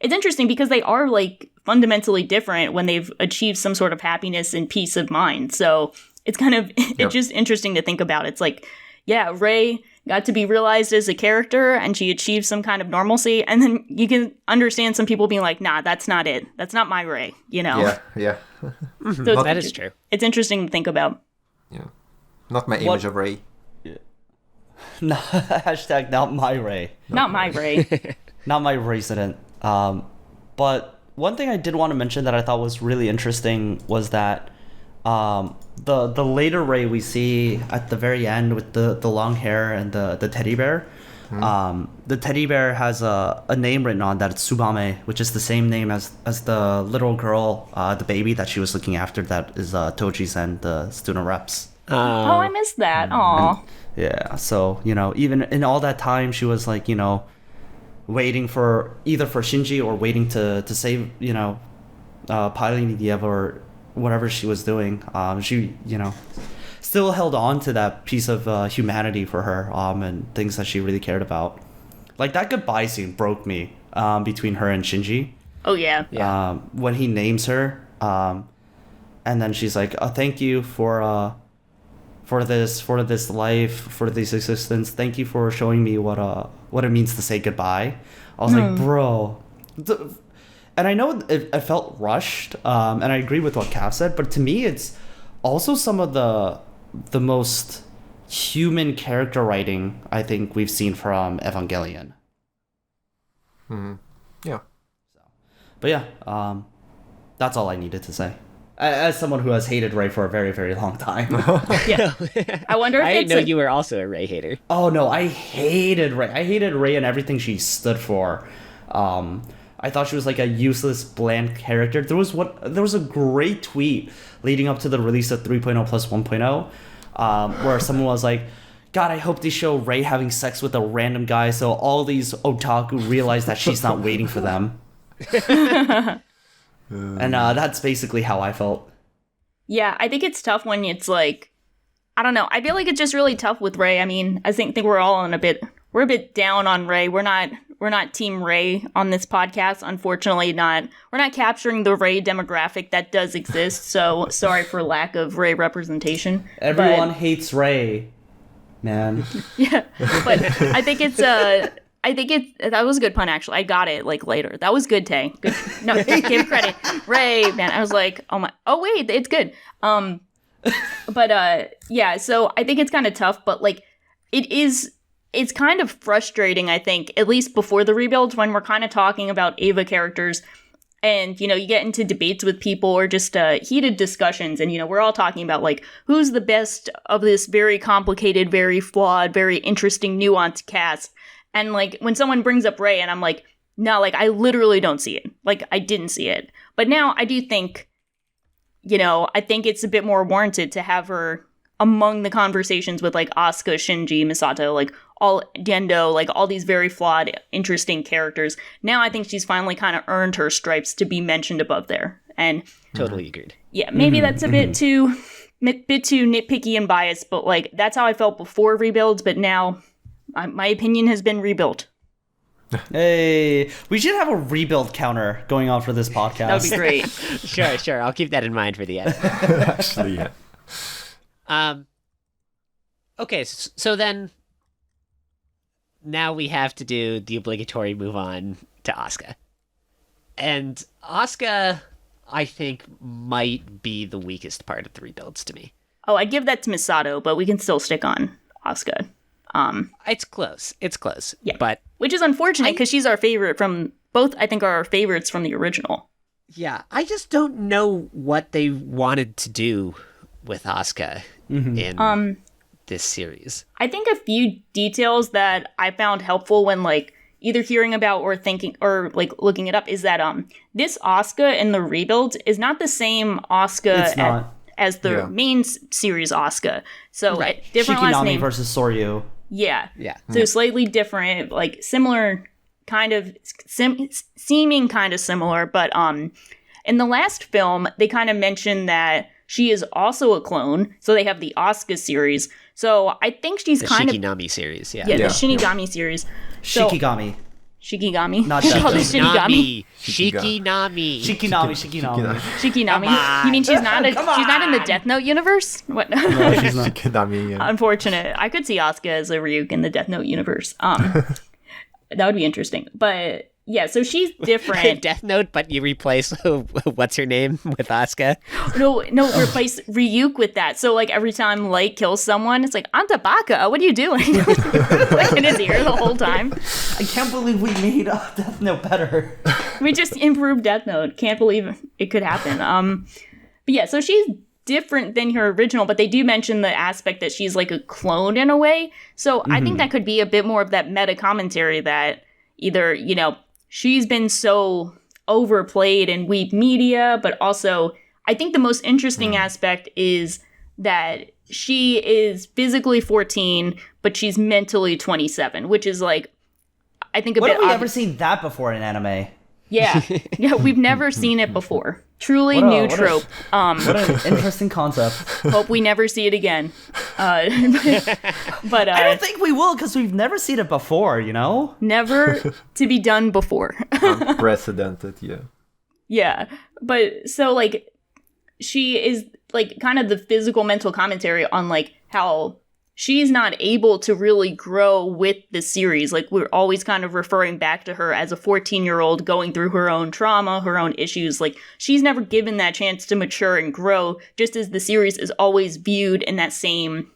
interesting because they are like fundamentally different when they've achieved some sort of happiness and peace of mind. So it's kind of it's just interesting to think about. It's like, yeah, Rey got to be realized as a character and she achieved some kind of normalcy, and then you can understand some people being like, nah, that's not it. That's not my Rey, Yeah. So That is true. It's interesting to think about. Yeah. Not my image of Rey. No, hashtag not my Rey. Not my Rey. Not my resident. But one thing I did want to mention that I thought was really interesting was that the later Rey we see at the very end with the long hair and the teddy bear. The teddy bear has a name written on that. It's Tsubame, which is the same name as the little girl, the baby that she was looking after, that is Toji's and the student reps. Oh, I missed that. Aw. Yeah, so, even in all that time, she was like, waiting for Shinji or waiting to save, piloting the Eva or whatever she was doing. She, still held on to that piece of humanity for her and things that she really cared about. Like, that goodbye scene broke me between her and Shinji. Oh, yeah. When he names her, and then she's like, thank you for this life, for this existence. Thank you for showing me what it means to say goodbye. I was like, bro. And I know it felt rushed, and I agree with what Cav said, but to me, it's also some of the most human character writing I think we've seen from Evangelion. Yeah. But yeah, that's all I needed to say. As someone who has hated Rey for a very, very long time. Yeah. I wonder if I it's didn't know you were also a Rey hater. Oh no, I hated Rey. I hated Rey and everything she stood for. I thought she was like a useless, bland character. There was a great tweet leading up to the release of 3.0 plus 1.0, where someone was like, God, I hope they show Rey having sex with a random guy so all these otaku realize that she's not waiting for them. And that's basically how I felt. Yeah, I think it's tough when it's like, I don't know. I feel like it's just really tough with Rey. I mean, I think we're all we're a bit down on Rey. We're not Team Rey on this podcast. Unfortunately, we're not capturing the Rey demographic that does exist. So sorry for lack of Rey representation. Everyone hates Rey, man. Yeah, but I think that was a good pun, actually. I got it like later. That was good, Tay. Good. No, give credit. Rey, man. I was like, oh wait, it's good. But yeah, so I think it's kind of tough, but like it's kind of frustrating, I think, at least before the rebuilds, when we're kind of talking about Ava characters and, you get into debates with people or just heated discussions. And, we're all talking about like, who's the best of this very complicated, very flawed, very interesting, nuanced cast. And, like, when someone brings up Rey and I'm like, no, like, I literally don't see it. Like, I didn't see it. But now I do think, I think it's a bit more warranted to have her among the conversations with, like, Asuka, Shinji, Misato, like, all Gendo, like, all these very flawed, interesting characters. Now I think she's finally kind of earned her stripes to be mentioned above there. And Totally agreed. Yeah, maybe that's a bit too nitpicky and biased, but, like, that's how I felt before rebuilds, but now my opinion has been rebuilt. Hey, we should have a rebuild counter going on for this podcast. That would be great. Sure. I'll keep that in mind for the end. Actually, yeah. Okay, so then now we have to do the obligatory move on to Asuka. And Asuka, I think, might be the weakest part of the rebuilds to me. Oh, I'd give that to Misato, but we can still stick on Asuka. It's close. Yeah. But which is unfortunate because she's our favorite from both. I think are our favorites from the original. Yeah, I just don't know what they wanted to do with Asuka in this series. I think a few details that I found helpful when like either hearing about or thinking or like looking it up is that this Asuka in the rebuild is not the same Asuka. It's not. as the main series Asuka. So different last Shikinami name versus Soryu. Yeah. Yeah. So slightly different, like similar, kind of seeming kind of similar, but in the last film they kind of mentioned that she is also a clone. So they have the Asuka series. So I think she's The kind Shikinami series, of the Shinigami series. So, Shikigami. Shikigami. Not She that called it thing. Shinigami. Shikinami. Shikinami. Shikinami. You mean she's not in the Death Note universe? What? No, she's not. Shikigami, yeah. Unfortunate. I could see Asuka as a Ryuk in the Death Note universe. That would be interesting. But yeah, so she's different. Death Note, but you replace what's her name with Asuka. No, replace Ryuk with that. So like every time Light kills someone, it's like, Anta Baka, what are you doing? Like in his ear the whole time. I can't believe we made Death Note better. We just improved Death Note. Can't believe it could happen. But yeah, so she's different than her original, but they do mention the aspect that she's like a clone in a way. So I think that could be a bit more of that meta commentary that either, she's been so overplayed in weeb media, but also I think the most interesting aspect is that she is physically 14, but she's mentally 27, which is like, I think When have we ever seen that before in anime? Yeah, we've never seen it before. Truly new trope. What an interesting concept. Hope we never see it again. But I don't think we will, because we've never seen it before, Never to be done before. Unprecedented, yeah. Yeah, but so like she is like kind of the physical mental commentary on like how she's not able to really grow with the series. Like we're always kind of referring back to her as a 14-year-old going through her own trauma, her own issues. Like she's never given that chance to mature and grow, just as the series is always viewed in that same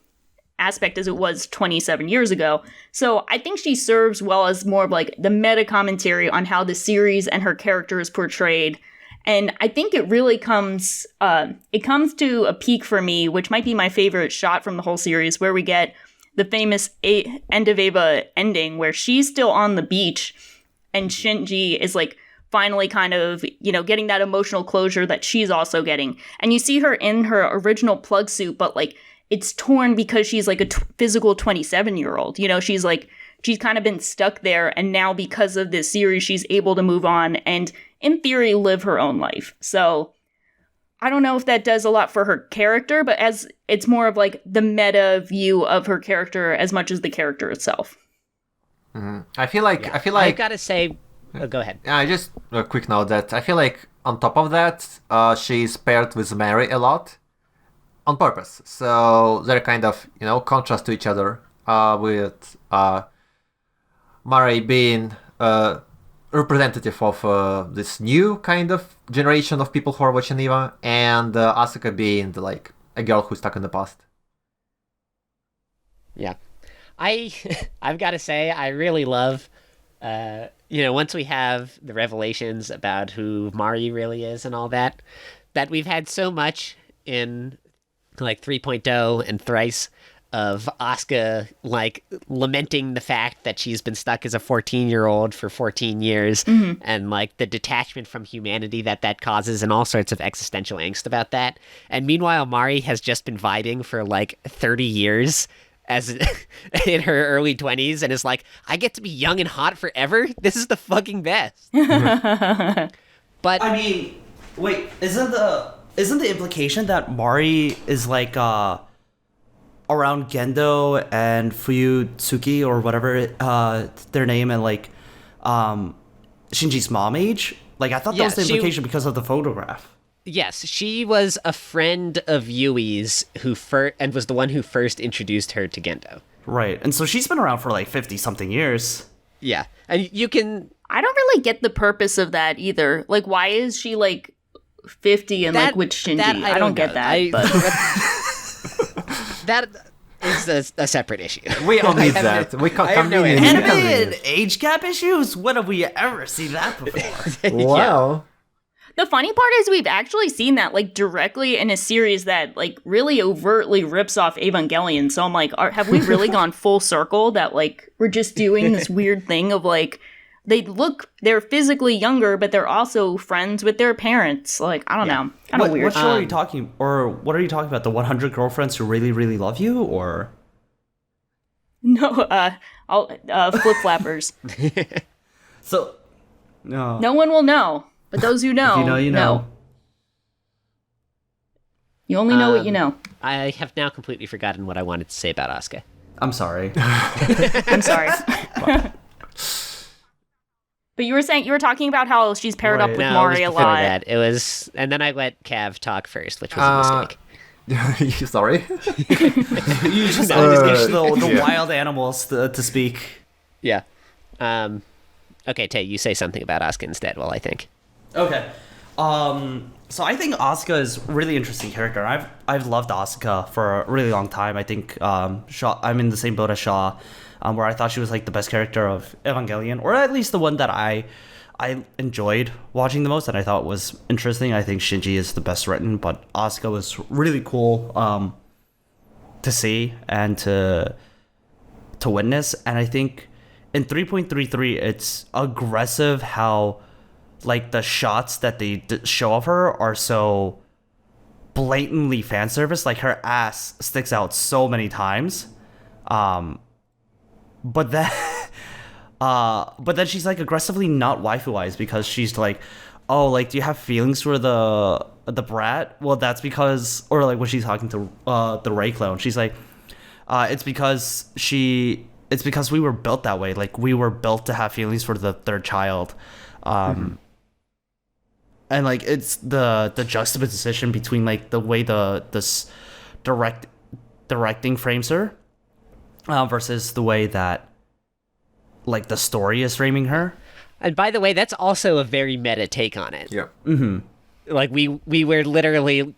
aspect as it was 27 years ago. So I think she serves well as more of like the meta commentary on how the series and her character is portrayed. And I think it really comes to a peak for me, which might be my favorite shot from the whole series, where we get the famous End of Eva ending, where she's still on the beach and Shinji is like finally kind of, getting that emotional closure that she's also getting. And you see her in her original plug suit, but like it's torn because she's like a physical 27-year-old. She's kind of been stuck there. And now because of this series, she's able to move on and in theory, live her own life. So I don't know if that does a lot for her character, but as it's more of like the meta view of her character as much as the character itself. Mm-hmm. I feel like I gotta say, go ahead. Just a quick note that I feel like on top of that, she's paired with Mary a lot on purpose. So they're kind of contrast to each other. With Mary being representative of this new kind of generation of people who are watching Eva, and Asuka being like a girl who's stuck in the past. Yeah, I've got to say I really love, once we have the revelations about who Mari really is and all that we've had so much in like 3.0 and Thrice of Asuka like lamenting the fact that she's been stuck as a 14-year-old for 14 years and like the detachment from humanity that causes and all sorts of existential angst about that. And meanwhile, Mari has just been vibing for like 30 years as in her early 20s and is like, I get to be young and hot forever? This is the fucking best. But I mean, wait, isn't the implication that Mari is like around Gendo and Fuyutsuki or whatever their name, and like Shinji's mom age? Like I thought that was the implication because of the photograph. Yes, she was a friend of Yui's and was the one who first introduced her to Gendo. Right, and so she's been around for like 50-something years. Yeah, and you can... I don't really get the purpose of that either. Like, why is she like 50 and like with Shinji? I don't get that. That is a separate issue. We don't need that. We can't come in. Anime and age gap issues? When have we ever seen that before? Wow. The funny part is we've actually seen that like directly in a series that like really overtly rips off Evangelion. So I'm like, have we really gone full circle that like we're just doing this weird thing of like they're physically younger, but they're also friends with their parents. Like, I don't know. Kind of weird. What show are you talking, or what are you talking about? The 100 Girlfriends Who Really, Really Love You, or? No, Flip Flappers. So, no. No one will know, but those who know, If you know, you know. You only know what you know. I have now completely forgotten what I wanted to say about Asuka. I'm sorry. I'm sorry. But you were talking about how she's paired up with No, Mari it a was before lot. that. It was, and then I let Cav talk first, which was a mistake. Sorry? You just always get the wild animals to speak. Yeah. Okay, Tay, you say something about Asuka instead while I think. Okay. So I think Asuka is a really interesting character. I've loved Asuka for a really long time. I think Shaw, I'm in the same boat as Shaw, where I thought she was like the best character of Evangelion, or at least the one that I enjoyed watching the most and I thought was interesting. I think Shinji is the best written, but Asuka was really cool to see and to witness. And I think in 3.33 it's aggressive how like the shots that they show of her are so blatantly fan service. Like her ass sticks out so many times, but then she's like aggressively not waifu-wise because she's like, oh, like, do you have feelings for the brat? Well, that's because, or like when she's talking to the Ray clone, she's like, it's because we were built that way. Like we were built to have feelings for the third child. And like it's the juxtaposition between like the way this directing frames her versus the way that like the story is framing her. And by the way, that's also a very meta take on it. Yeah. Mm-hmm. Like we were literally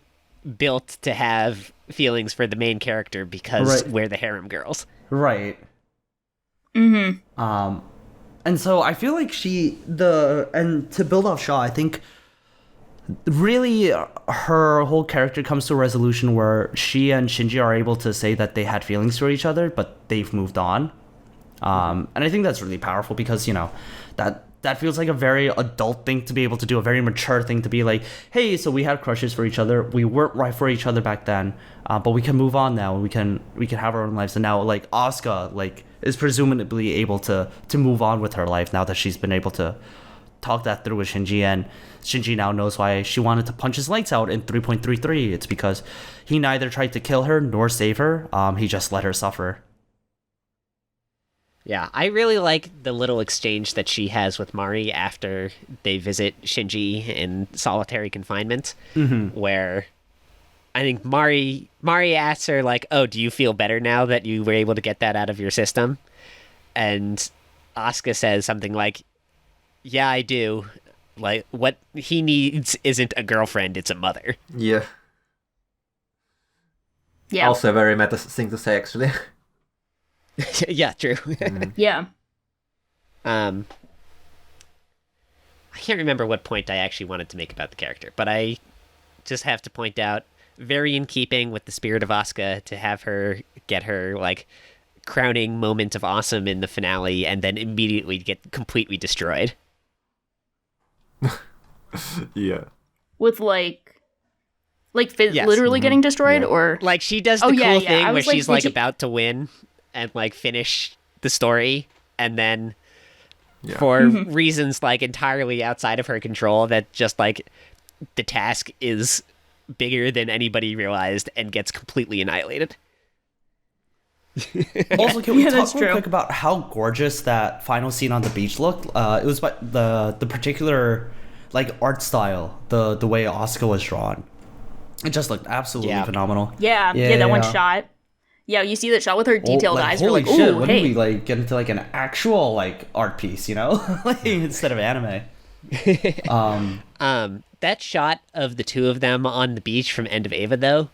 built to have feelings for the main character because we're the harem girls. Right. Mm-hmm. And so I feel like and to build off Shaw, I think really her whole character comes to a resolution where she and Shinji are able to say that they had feelings for each other, but they've moved on. And I think that's really powerful because, you know, that feels like a very adult thing to be able to do, a very mature thing to be like, hey, so we had crushes for each other. We weren't right for each other back then, but we can move on now. We can have our own lives. And now, like, Asuka, like, is presumably able to move on with her life now that she's been able to talk that through with Shinji, and Shinji now knows why she wanted to punch his lights out in 3.33. It's because he neither tried to kill her nor save her. He just let her suffer. Yeah, I really like the little exchange that she has with Mari after they visit Shinji in solitary confinement, where I think Mari asks her, like, oh, do you feel better now that you were able to get that out of your system? And Asuka says something like, yeah, I do. Like, what he needs isn't a girlfriend, it's a mother. Yeah. Yeah. Also a very meta thing to say, actually. Yeah, true. Yeah. I can't remember what point I actually wanted to make about the character, but I just have to point out, very in keeping with the spirit of Asuka, to have her get her, like, crowning moment of awesome in the finale and then immediately get completely destroyed. Yeah. With Yes. literally getting destroyed, Yeah. or Like, she does the cool thing where she's, like, about to win and, like, finish the story, and then for reasons, like, entirely outside of her control, that just, like, the task is bigger than anybody realized and gets completely annihilated. Also, can we Yeah, talk that's real true. quick about how gorgeous that final scene on the beach looked? It was by the particular, like, art style, the way Asuka was drawn. It just looked absolutely phenomenal. yeah, that one shot. Yeah, you see that shot with her detailed eyes. You're Holy like, shit! ooh, When hey. did we like get into like an actual like art piece? You know, like instead of anime. That shot of the two of them on the beach from End of Ava, though,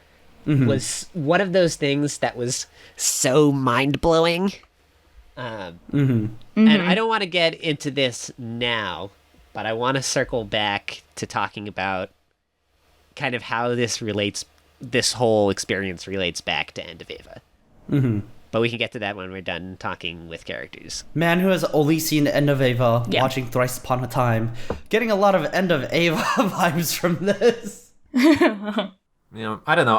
was one of those things that was so mind-blowing. And I don't want to get into this now, but I want to circle back to talking about kind of how this whole experience relates back to End of Ava. But we can get to that when we're done talking with characters. Man who has only seen End of Ava, Yeah. watching Thrice Upon a Time, getting a lot of End of Ava vibes from this. I don't know.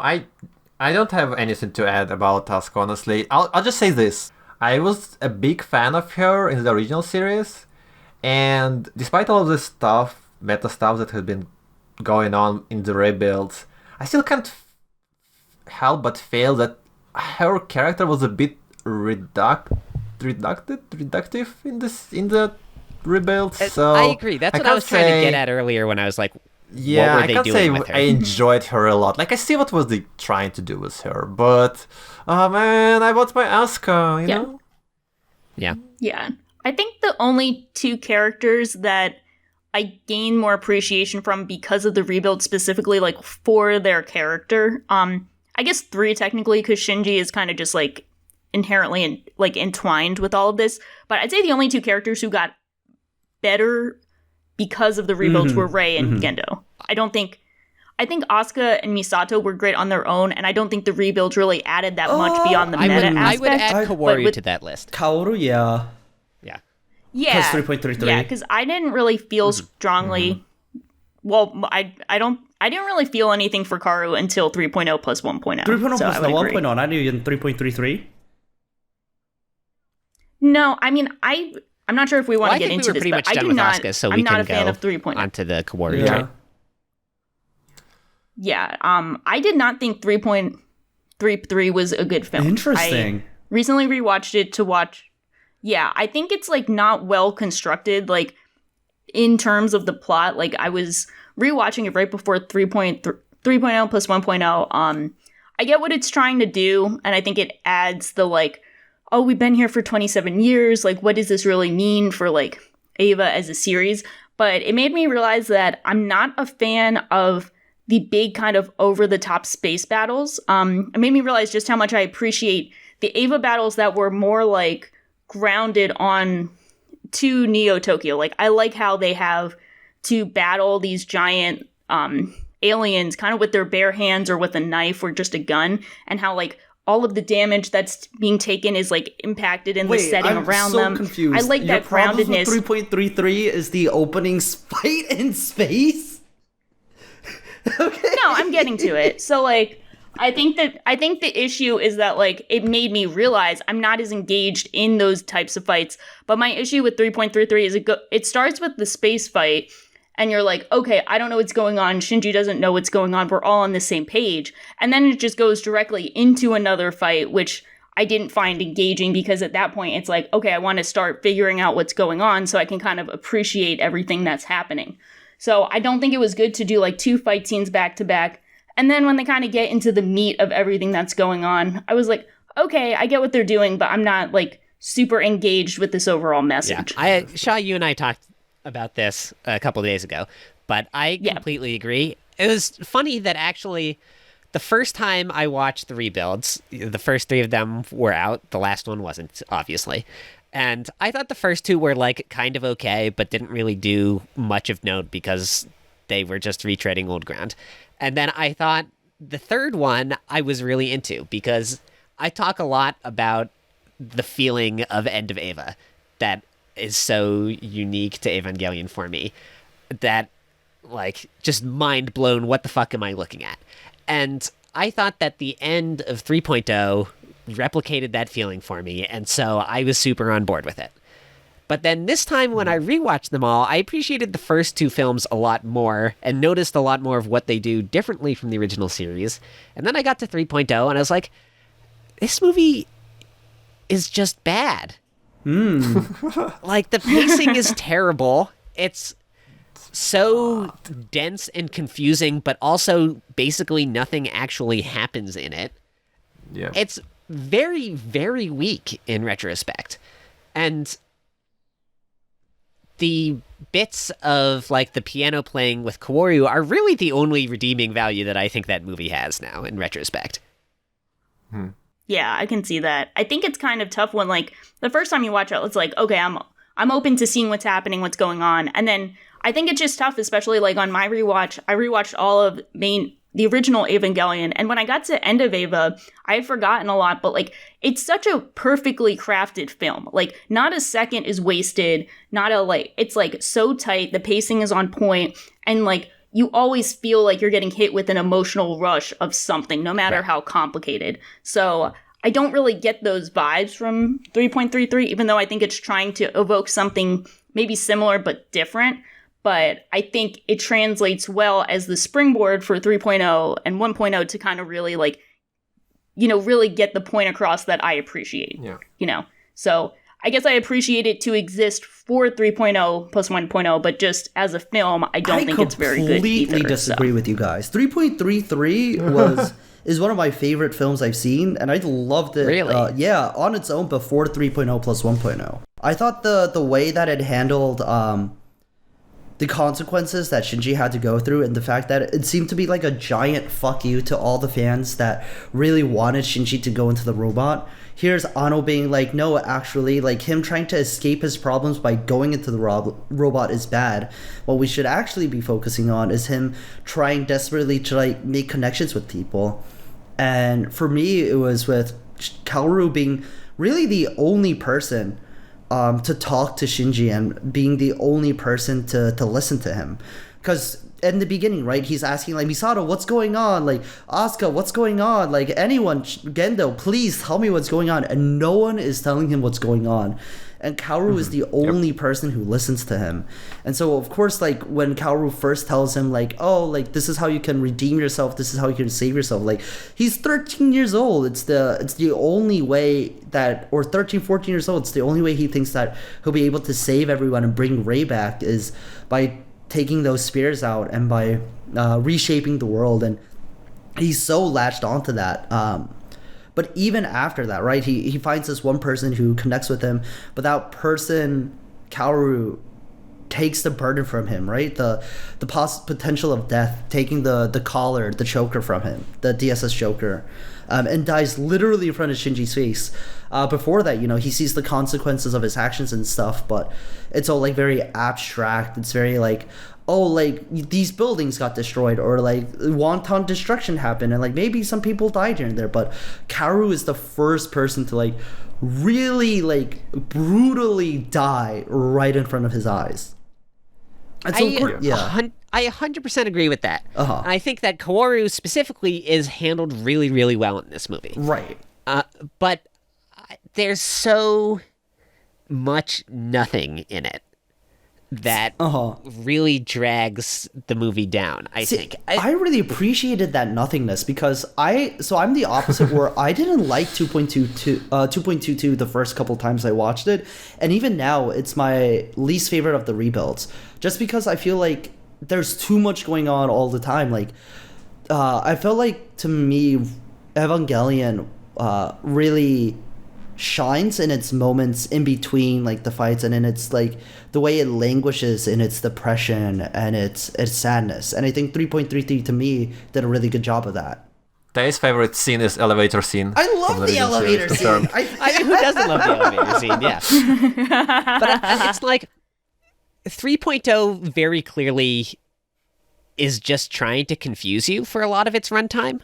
I don't have anything to add about Asuka, honestly. I'll just say this. I was a big fan of her in the original series, and despite all of this stuff, meta stuff that has been going on in the rebuilds, I still can't help but feel that her character was a bit reductive in the rebuilds. So I agree. That's what I was trying to get at earlier when I was like, yeah, what were I they can't doing say with her? I enjoyed her a lot. Like, I see what was they trying to do with her, but oh man, I bought my Asuka, you know? Yeah. Yeah. I think the only two characters that I gain more appreciation from because of the rebuild specifically, like, for their character, I guess 3 technically, because Shinji is kind of just, like, inherently, entwined with all of this. But I'd say the only 2 characters who got better because of the rebuilds were Rei and Gendo. I think Asuka and Misato were great on their own, and I don't think the rebuilds really added that much beyond the meta aspect. I would add Kaworu to that list. Kaoru, yeah. Yeah. Yeah. Plus 3.33. Yeah, because I didn't really feel strongly. Well, I didn't really feel anything for Kaoru until 3.0 plus 1.0. 3.0 so plus I the would agree. 1.0, not even 3.33. No, I mean, I'm not sure if we want to get into this, but I do not. I'm not a fan of 3.0. Onto the Kaworu Yeah. train. Yeah, I did not think 3.33 was a good film. Interesting. I recently rewatched it to watch. Yeah, I think it's like not well constructed, like in terms of the plot. Like I was rewatching it right before 3.0 plus 1.0. I get what it's trying to do, and I think it adds the like, oh, we've been here for 27 years. Like, what does this really mean for like Ava as a series? But it made me realize that I'm not a fan of the big kind of over-the-top space battles. It made me realize just how much I appreciate the Ava battles that were more like grounded on to Neo Tokyo. Like I like how they have to battle these giant aliens kind of with their bare hands or with a knife or just a gun, and how like all of the damage that's being taken is like impacted in the setting around them. I'm so confused. I like Your that groundedness. 3.33 is the opening fight in space? Okay. No, I'm getting to it. So like I think the issue is that like it made me realize I'm not as engaged in those types of fights. But my issue with 3.33 is it starts with the space fight and you're like, okay, I don't know what's going on. Shinji doesn't know what's going on. We're all on the same page. And then it just goes directly into another fight, which I didn't find engaging because at that point it's like, okay, I want to start figuring out what's going on so I can kind of appreciate everything that's happening. So I don't think it was good to do like 2 fight scenes back to back. And then when they kind of get into the meat of everything that's going on, I was like, okay, I get what they're doing, but I'm not like super engaged with this overall message. Yeah. Shaw, you and I talked about this a couple days ago, but I completely agree. It was funny that actually the first time I watched the rebuilds, the first 3 of them were out. The last one wasn't, obviously. And I thought the first 2 were like kind of okay, but didn't really do much of note because they were just retreading old ground. And then I thought the 3rd one I was really into because I talk a lot about the feeling of End of Ava that is so unique to Evangelion for me that like just mind blown, what the fuck am I looking at? And I thought that the end of 3.0 replicated that feeling for me, and so I was super on board with it. But then this time when I rewatched them all, I appreciated the first 2 films a lot more and noticed a lot more of what they do differently from the original series. And then I got to 3.0 and I was like, this movie is just bad. Like the pacing is terrible. It's so dense and confusing, but also basically nothing actually happens in it. Yeah. It's very, very weak in retrospect. And the bits of like the piano playing with Kaworu are really the only redeeming value that I think that movie has now in retrospect. Yeah, I can see that. I think it's kind of tough when like the first time you watch it, it's like, okay, I'm open to seeing what's happening, what's going on. And then I think it's just tough, especially like on my rewatch. I rewatched all of the the original Evangelion. And when I got to End of Eva, I had forgotten a lot, but like, it's such a perfectly crafted film. Like, not a second is wasted, it's like so tight, the pacing is on point, and like, you always feel like you're getting hit with an emotional rush of something, no matter how complicated. So I don't really get those vibes from 3.33, even though I think it's trying to evoke something maybe similar but different. But I think it translates well as the springboard for 3.0 and 1.0 to kind of really like, really get the point across that I appreciate. Yeah. So I guess I appreciate it to exist for 3.0 plus 1.0, but just as a film, I don't think it's very good. I completely disagree with you guys. 3.33 is one of my favorite films I've seen, and I loved it. Really? On its own before 3.0 plus 1.0. I thought the way that it handled the consequences that Shinji had to go through, and the fact that it seemed to be like a giant fuck you to all the fans that really wanted Shinji to go into the robot. Here's Ano being like, no, actually, like, him trying to escape his problems by going into the robot is bad. What we should actually be focusing on is him trying desperately to, like, make connections with people. And for me, it was with Kaoru being really the only person to talk to Shinji and being the only person to listen to him. Because in the beginning, right, he's asking, like, Misato, what's going on? Like, Asuka, what's going on? Like, anyone, Gendo, please tell me what's going on. And no one is telling him what's going on. And Kaoru is the only person who listens to him. And so, of course, like, when Kaoru first tells him, like, oh, like, this is how you can redeem yourself, this is how you can save yourself, like, he's 13 years old. It's the only way that, or 13, 14 years old, it's the only way he thinks that he'll be able to save everyone and bring Rei back is by taking those spears out and by reshaping the world. And he's so latched onto that. But even after that, right, he finds this one person who connects with him, but that person, Kaoru, takes the burden from him, right? The potential of death, taking the collar, the choker from him, the DSS choker, and dies literally in front of Shinji's face. Before that, he sees the consequences of his actions and stuff, but it's all like very abstract. It's very like, oh, like, these buildings got destroyed, or like wanton destruction happened, and like maybe some people died here and there, but Kaoru is the first person to like really like brutally die right in front of his eyes. And so, I 100% agree with that. Uh-huh. I think that Kaoru specifically is handled really, really well in this movie. Right. But there's so much nothing in it that really drags the movie down, I think. I really appreciated that nothingness because I'm the opposite where I didn't like 2.22 the first couple times I watched it, and even now it's my least favorite of the rebuilds just because I feel like there's too much going on all the time. Like I felt like, to me, Evangelion really shines in its moments in between like the fights, and in its like the way it languishes in its depression and its sadness. And I think 3.33 to me did a really good job of that. Dave's favorite scene is elevator scene. I love the elevator scene. Who doesn't love the elevator scene? Yeah. But it's like 3.0 very clearly is just trying to confuse you for a lot of its runtime,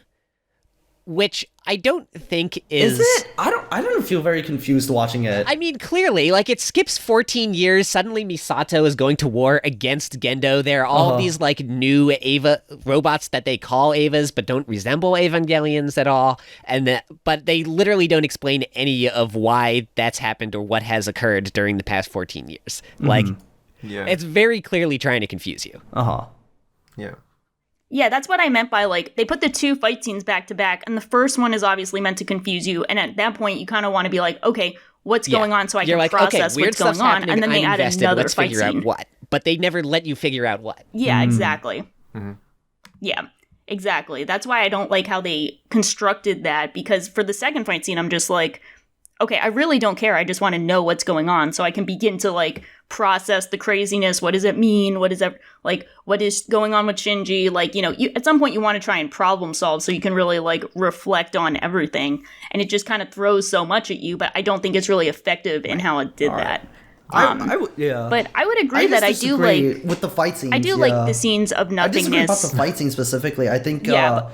which I don't think is... Is it? I don't feel very confused watching it. I mean, clearly, like, it skips 14 years. Suddenly Misato is going to war against Gendo. There are all these, like, new Eva robots that they call Evas, but don't resemble Evangelions at all. But they literally don't explain any of why that's happened or what has occurred during the past 14 years. Like, it's very clearly trying to confuse you. Yeah. Yeah, that's what I meant by, like, they put the two fight scenes back to back, and the first one is obviously meant to confuse you, and at that point, you kind of want to be like, okay, what's going on so I can process what's going on, and then they add another fight scene. Out what, but they never let you figure out what. Yeah, exactly. Yeah, exactly. That's why I don't like how they constructed that, because for the second fight scene, I'm just like, okay, I really don't care. I just want to know what's going on so I can begin to, like, process the craziness. What does it mean? What is going on with Shinji? Like, at some point you want to try and problem solve so you can really, like, reflect on everything. And it just kind of throws so much at you, but I don't think it's really effective in how it did that. Yeah. But I would agree that I do disagree like with the fight scenes. I do like the scenes of I disagree about nothingness. the fight scene specifically. I think, Yeah,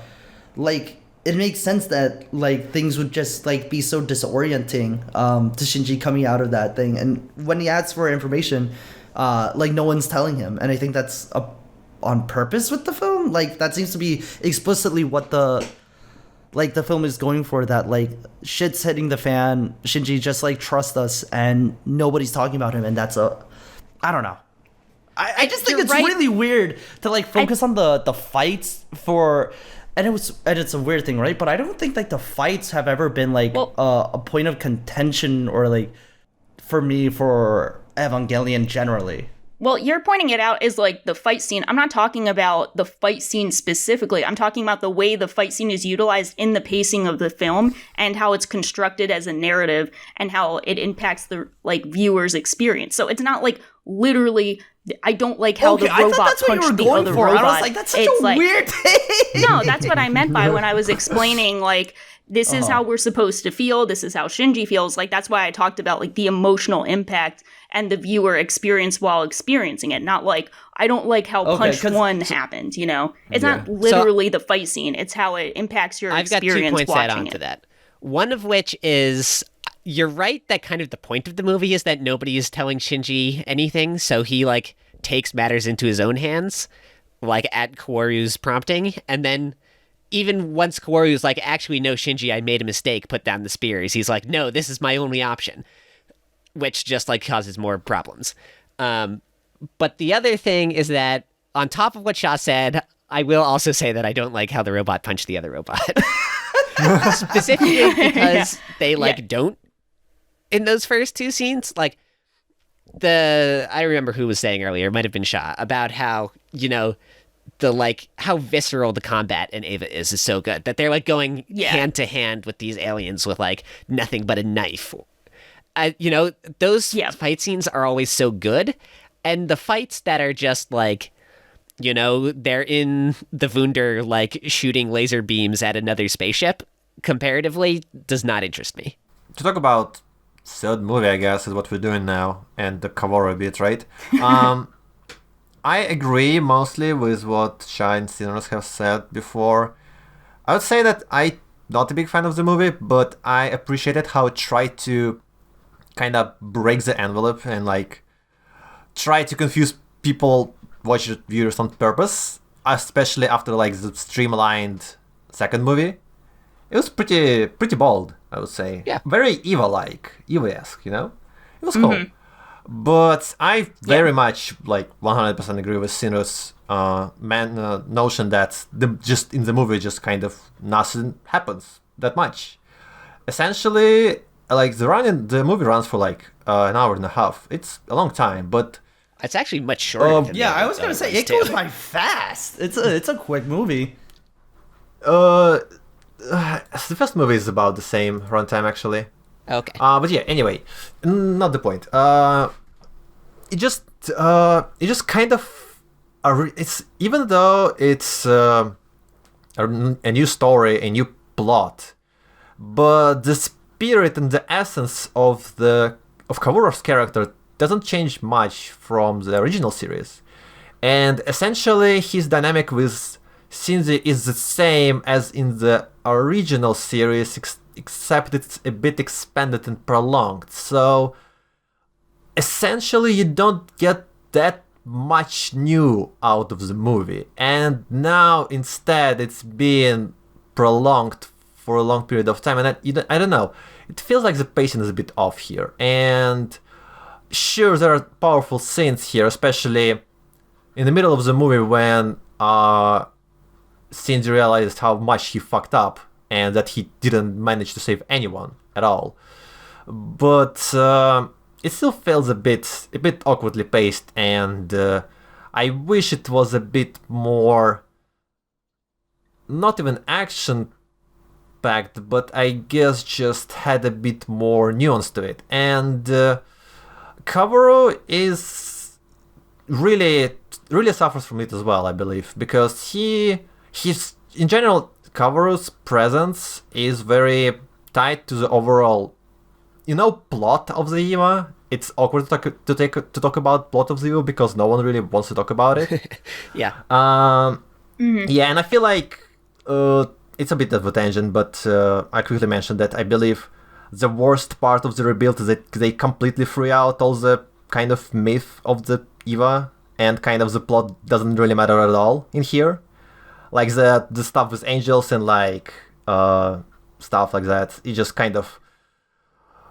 like, it makes sense that, like, things would just, like, be so disorienting to Shinji coming out of that thing. And when he asks for information, like, no one's telling him. And I think that's on purpose with the film. Like, that seems to be explicitly what the film is going for, that, like, shit's hitting the fan, Shinji, just, like, trust us, and nobody's talking about him, and that's I don't know. I just think You're it's right. really weird to, like, focus on the fights for... And it's a weird thing, right? But I don't think, like, the fights have ever been, like, a point of contention or, like, for me, for Evangelion generally. well, you're pointing it out is like the fight scene. I'm not talking about the fight scene specifically. I'm talking about the way the fight scene is utilized in the pacing of the film and how it's constructed as a narrative and how it impacts the like viewer's experience. So it's not like literally I don't like how the robot punched the other robot. I was like, that's such a weird thing. No, that's what I meant by when I was explaining like this is how we're supposed to feel. This is how Shinji feels. Like that's why I talked about like the emotional impact and the viewer experience while experiencing it. Not like I don't like how punch one happened. You know, it's not literally the fight scene. It's how it impacts your experience. I've got 2 points to add on it. to that. One of which is you're right that kind of the point of the movie is that nobody is telling Shinji anything, so he like takes matters into his own hands, like at Kaworu's prompting, and then even once Kaworu's like, actually, no, Shinji, I made a mistake, put down the spears, he's like, no, this is my only option, which just like causes more problems. But the other thing is that on top of what Shaw said, I will also say that I don't like how the robot punched the other robot. Specifically because they don't in those first 2 scenes. Like I remember who was saying earlier, it might have been Shaw, about how, you know, the like how visceral the combat in Eva is so good that they're like going hand to hand with these aliens with like nothing but a knife. You know, those fight scenes are always so good, and the fights that are just like, you know, they're in the Wunder like shooting laser beams at another spaceship, comparatively does not interest me. To talk about third movie, I guess, is what we're doing now, and the Kaworu bit, right? I agree mostly with what Shai and Sinrus have said before. I would say that I'm not a big fan of the movie, but I appreciated how it tried to kind of break the envelope and like try to confuse people, viewers on purpose, especially after like the streamlined second movie. It was pretty bold, I would say. Yeah. Very Eva-esque, you know? It was cool. But I very much, 100% agree with Sinrus' notion that just in the movie, just kind of nothing happens that much. Essentially, the movie runs for an hour and a half. It's a long time, but it's actually much shorter. Than I was gonna say it goes by fast. It's a quick movie. The first movie is about the same runtime, actually. Okay. But yeah, anyway, not the point. It just kind of, it's, even though it's a new story, a new plot, but the spirit and the essence of Kaworu's character doesn't change much from the original series, and essentially his dynamic with Shinji is the same as in the original series, except it's a bit expanded and prolonged. So essentially you don't get that much new out of the movie, and now instead it's being prolonged for a long period of time, and I don't know, it feels like the pacing is a bit off here. And sure, there are powerful scenes here, especially in the middle of the movie when Shinji realized how much he fucked up and that he didn't manage to save anyone at all. But it still feels a bit awkwardly paced, and I wish it was a bit more, not even action-packed, but I guess just had a bit more nuance to it. And Kaworu is really suffers from it as well, I believe, because he's in general, Kaworu's presence is very tied to the overall, plot of the Eva. it's awkward to talk about Plot of Zero because no one really wants to talk about it. Yeah. Yeah, and I feel like it's a bit of a tangent, but I quickly mentioned that I believe the worst part of the rebuild is that they completely threw out all the kind of myth of the Eva, and kind of the plot doesn't really matter at all in here. Like the stuff with angels and like stuff like that, it just kind of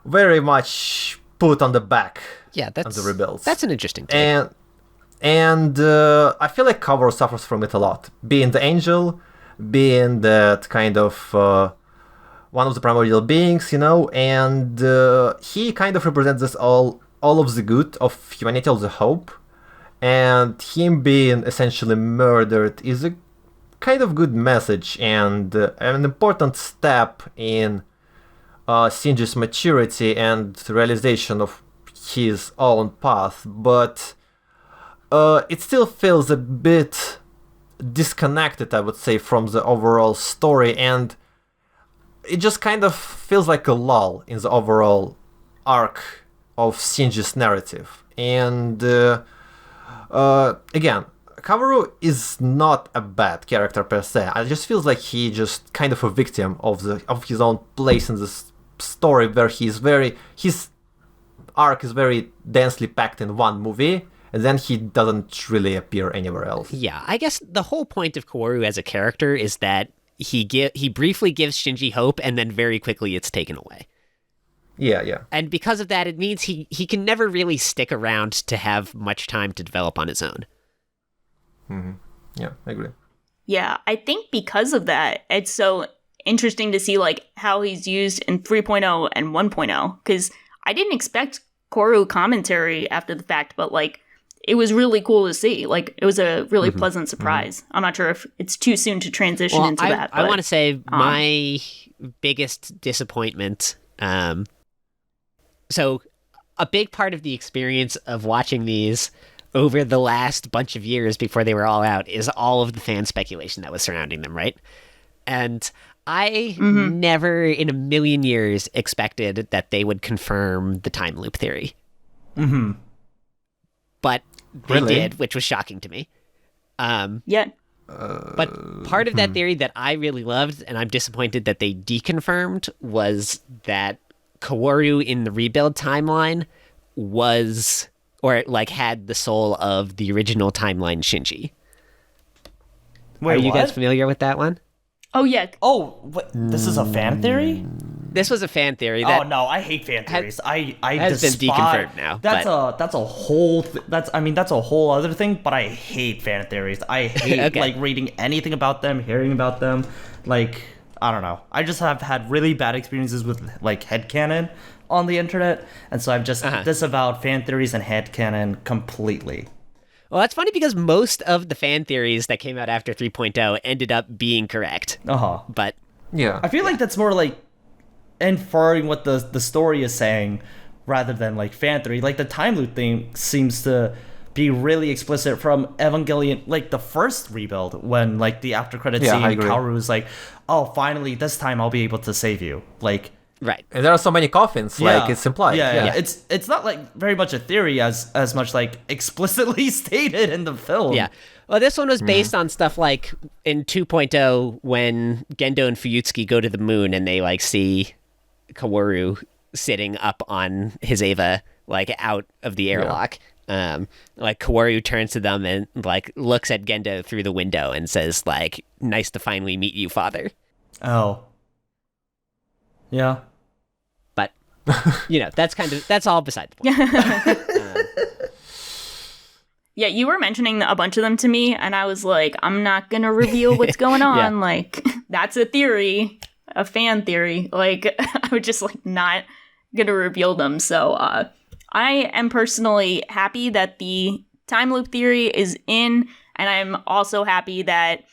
very much put on the back. Yeah, on the rebuilds. That's an interesting take. And I feel like Cover suffers from it a lot. Being the angel, being that kind of one of the primordial beings, and he kind of represents this all of the good of humanity, all the hope. And him being essentially murdered is a kind of good message and an important step in Shinji's maturity and realization of his own path, but it still feels a bit disconnected, I would say, from the overall story, and it just kind of feels like a lull in the overall arc of Shinji's narrative. And again, Kaworu is not a bad character per se. It just feels like he just kind of a victim of his own place in this story, where his arc is very densely packed in one movie, and then he doesn't really appear anywhere else. Yeah, I guess the whole point of Kaworu as a character is that he briefly gives Shinji hope, and then very quickly it's taken away. Yeah. And because of that, it means he can never really stick around to have much time to develop on his own. Mm-hmm. Yeah, I agree. Yeah, I think because of that, it's so interesting to see like how he's used in 3.0 and 1.0, because I didn't expect Koru commentary after the fact, but like it was really cool to see. Like it was a really pleasant surprise. I'm not sure if it's too soon to transition into that. I want to say my biggest disappointment. So a big part of the experience of watching these over the last bunch of years before they were all out is all of the fan speculation that was surrounding them, right? And I never in a million years expected that they would confirm the time loop theory. Mm-hmm. But they did, which was shocking to me. Yeah. But part of that theory that I really loved, and I'm disappointed that they deconfirmed, was that Kaworu in the rebuild timeline was, or like had the soul of the original timeline Shinji. Wait, Are you what? guys familiar with that one? Oh yeah. Oh, what? This is a fan theory? This was a fan theory that Oh no, I hate fan theories. I has been despise. deconfirmed now, That's but- that's a whole that's a whole other thing. But I hate fan theories. I hate Okay. like reading anything about them, hearing about them. Like I don't know. I just have had really bad experiences with like headcanon on the internet, and so I've just disavowed fan theories and headcanon completely. Well, that's funny because most of the fan theories that came out after 3.0 ended up being correct. But Yeah. I feel like that's more like inferring what the story is saying rather than like fan theory. Like the time loop thing seems to be really explicit from Evangelion, like the first rebuild, when like the after credit Yeah, I scene, agree. Kaoru was like, "Oh, finally, this time I'll be able to save you." Like, right. And there are so many coffins, like it's implied. Yeah. It's not like very much a theory as much like explicitly stated in the film. Yeah. Well, this one was based on stuff like in 2.0 when Gendo and Fuyutsuki go to the moon and they like see Kaworu sitting up on his Eva, like out of the airlock. Like Kaworu turns to them and like looks at Gendo through the window and says like, "Nice to finally meet you, father." Oh. Yeah. But that's all beside the point. Yeah, you were mentioning a bunch of them to me, and I was like, I'm not gonna reveal what's going on. Yeah. Like, that's a theory, a fan theory. Like, I was just like not gonna reveal them. So, I am personally happy that the time loop theory is in, and I'm also happy that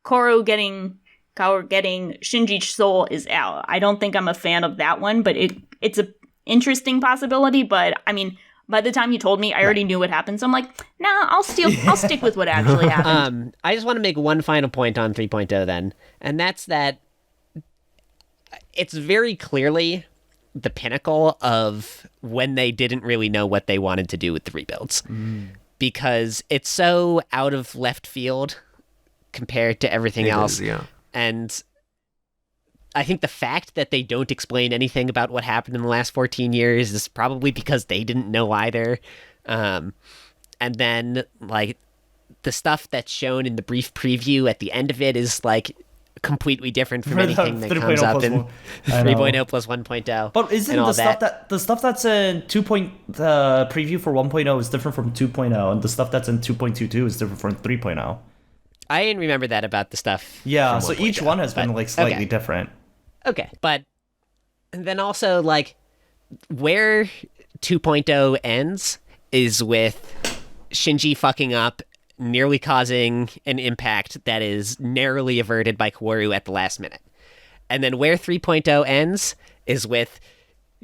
Kaworu getting Shinji's soul is out. I don't think I'm a fan of that one, but it's a interesting possibility. But I mean, by the time you told me, I already knew what happened. So I'm like, nah, I'll stick with what actually happened. I just want to make one final point on 3.0 then, and that's that it's very clearly the pinnacle of when they didn't really know what they wanted to do with the rebuilds. Because it's so out of left field compared to everything else. Yeah. And I think the fact that they don't explain anything about what happened in the last 14 years is probably because they didn't know either. And then, like, the stuff that's shown in the brief preview at the end of it is, like, completely different from anything that comes up in 3.0 plus 1.0. But isn't the stuff that's in 2. The preview for 1.0 is different from 2.0, and the stuff that's in 2.22 is different from 3.0? I didn't remember that about the stuff. Yeah, from so 1.0, each one has been like slightly okay. different. Okay, but then also, like, where 2.0 ends is with Shinji fucking up, nearly causing an impact that is narrowly averted by Kaworu at the last minute. And then where 3.0 ends is with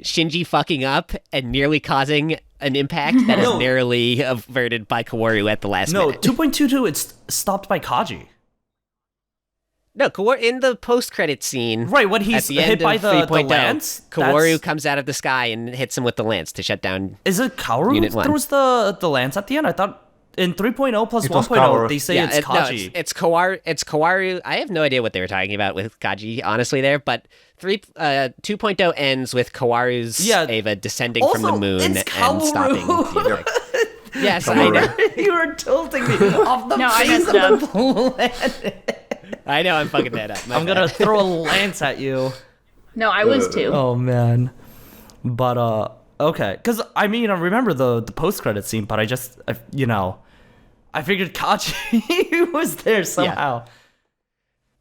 Shinji fucking up and nearly causing an impact that is narrowly averted by Kaworu at the last minute. No, 2.22, it's stopped by Kaji. No, in the post-credit scene, right, when he's hit by the lance, Kaworu comes out of the sky and hits him with the lance to shut down. Is it Kaworu Unit who 1. throws the lance at the end? I thought in 3.0 plus 1.0 they say it's Kaji. No, it's Kaworu. It's Kaworu. I have no idea what they were talking about with Kaji, honestly, there. But 2.0 ends with Kawaru's Eva descending from the moon and stopping. Yes, I know. You were tilting me off the face of the planet. I know, I'm fucking that up. I'm gonna throw a lance at you. No, I was too. Oh man. But okay, because I mean I remember the post-credit scene, but I figured Kaji was there somehow.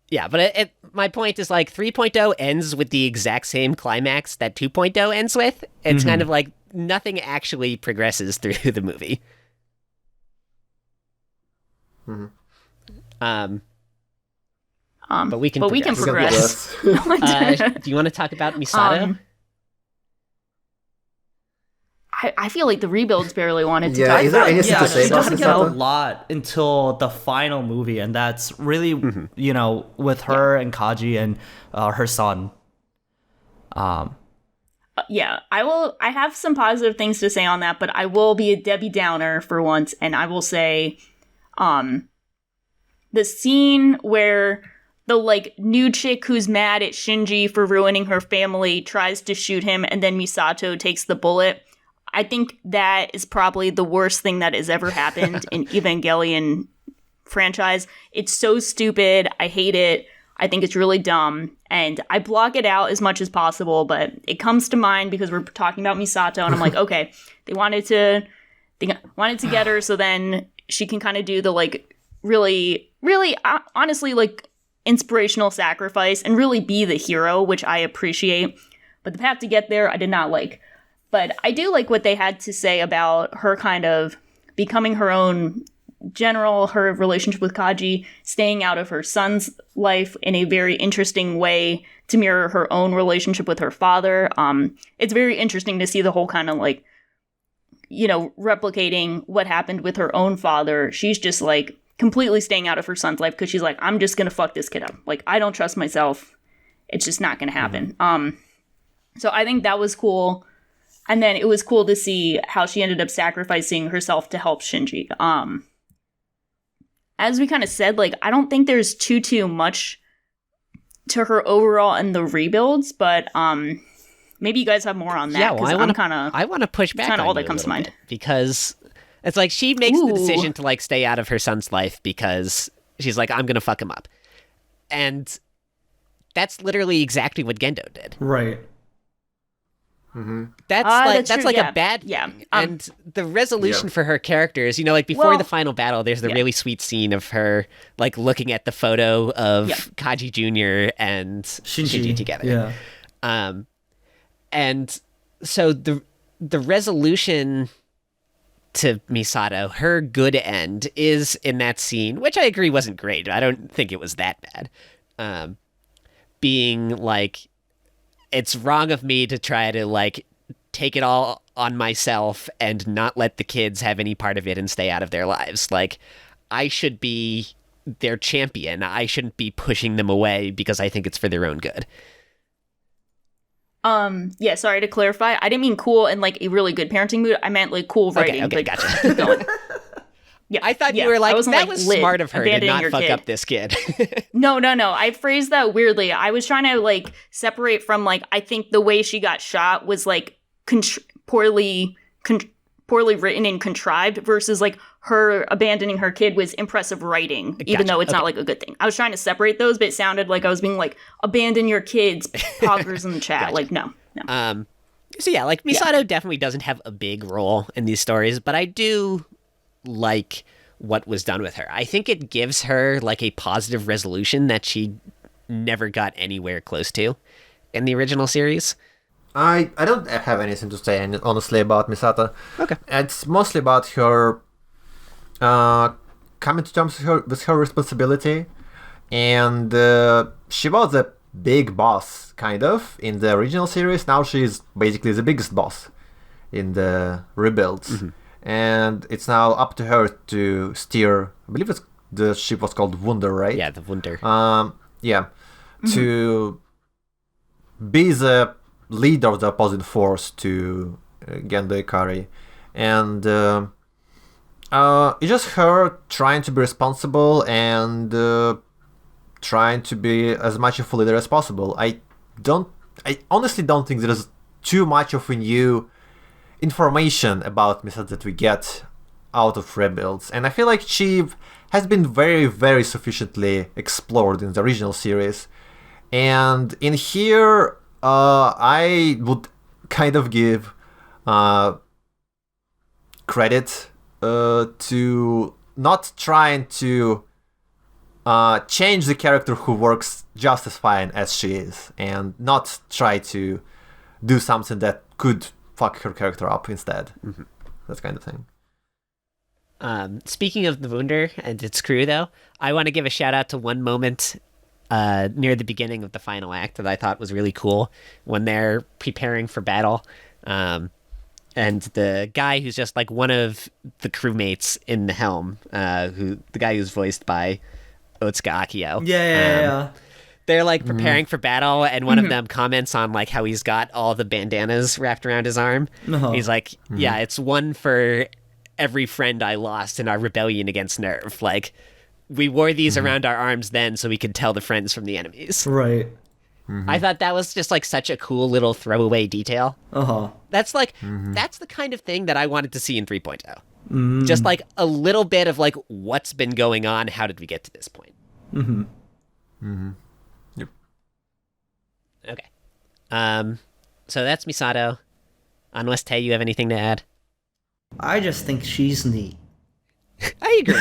Yeah, but my point is, like, 3.0 ends with the exact same climax that 2.0 ends with. It's kind of like nothing actually progresses through the movie. But we can progress. Do you want to talk about Misato? I feel like the rebuilds barely wanted to talk is there about anything to say she about doesn't get a Misato? lot until the final movie, and that's really, with her and Kaji and her son. Yeah, I have some positive things to say on that, but I will be a Debbie Downer for once, and I will say, the scene where the, like, new chick who's mad at Shinji for ruining her family tries to shoot him, and then Misato takes the bullet. I think that is probably the worst thing that has ever happened in Evangelion franchise. It's so stupid. I hate it. I think it's really dumb, and I block it out as much as possible, but it comes to mind because we're talking about Misato, and I'm like, okay, they wanted to get her so then she can kind of do the, like, really, really, honestly, like, inspirational sacrifice and really be the hero, which I appreciate. But the path to get there, I did not like. But I do like what they had to say about her kind of becoming her own general, her relationship with Kaji, staying out of her son's life in a very interesting way to mirror her own relationship with her father. It's very interesting to see the whole kind of, like, replicating what happened with her own father. She's just, like, completely staying out of her son's life because she's like, I'm just gonna fuck this kid up. Like, I don't trust myself. It's just not gonna happen. So I think that was cool. And then it was cool to see how she ended up sacrificing herself to help Shinji. As we kind of said, like, I don't think there's too much to her overall in the rebuilds, but maybe you guys have more on that. Yeah, well, I want to push back kind of on all you that comes a to little mind. bit, because it's like she makes the decision to, like, stay out of her son's life because she's like, I'm gonna fuck him up, and that's literally exactly what Gendo did. Right. That's true, like yeah. a bad Yeah. and the resolution for her characters, like, before the final battle, there's the yeah. really sweet scene of her, like, looking at the photo of Kaji Jr. and Shinji together. Yeah. And so the resolution to Misato, her good end, is in that scene, which I agree wasn't great. I don't think it was that bad. Being like, it's wrong of me to try to, like, take it all on myself and not let the kids have any part of it and stay out of their lives. Like, I should be their champion. I shouldn't be pushing them away because I think it's for their own good. Yeah, sorry to clarify. I didn't mean cool in like a really good parenting mood. I meant like cool writing. Okay, like, gotcha. keep going. Yeah, I thought yeah, you were like, I wasn't, that like, was lit, smart of her to abandoning not your fuck kid. up this kid. No. I phrased that weirdly. I was trying to like separate from like I think the way she got shot was like poorly written and contrived versus like her abandoning her kid was impressive writing, even though it's not like a good thing. I was trying to separate those, but it sounded like I was being like abandon your kids, poggers in the chat. Gotcha. Like no. So yeah, like Misato definitely doesn't have a big role in these stories, but I do like what was done with her. I think it gives her like a positive resolution that she never got anywhere close to in the original series. I don't have anything to say honestly about Misato. Okay. It's mostly about her coming to terms with her responsibility, and she was a big boss kind of in the original series. Now she's basically the biggest boss in the rebuilds, and it's now up to her to steer. I believe the ship was called Wunder, right? Yeah, the Wunder. To be the leader of the opposing force to Gendo Ikari, and it's just her trying to be responsible and trying to be as much of a leader as possible. I honestly don't think there's too much of a new information about Misato that we get out of Rebuilds, and I feel like she has been very, very sufficiently explored in the original series, and in here I would kind of give credit to not trying to change the character who works just as fine as she is, and not try to do something that could fuck her character up instead. That kind of thing. Speaking of the Wunder and its crew, though, I want to give a shout out to one moment near the beginning of the final act that I thought was really cool when they're preparing for battle. And the guy who's just like one of the crewmates in the helm, the guy who's voiced by Otsuka Akio. Yeah. They're like preparing for battle, and one of them comments on like how he's got all the bandanas wrapped around his arm. He's like, yeah, it's one for every friend I lost in our rebellion against Nerve. Like, we wore these around our arms then so we could tell the friends from the enemies. Right. I thought that was just like such a cool little throwaway detail. That's like, that's the kind of thing that I wanted to see in 3.0. Just like a little bit of like, what's been going on? How did we get to this point? Yep. Okay. So that's Misato. Unless Tay, you have anything to add? I just think she's neat. I agree.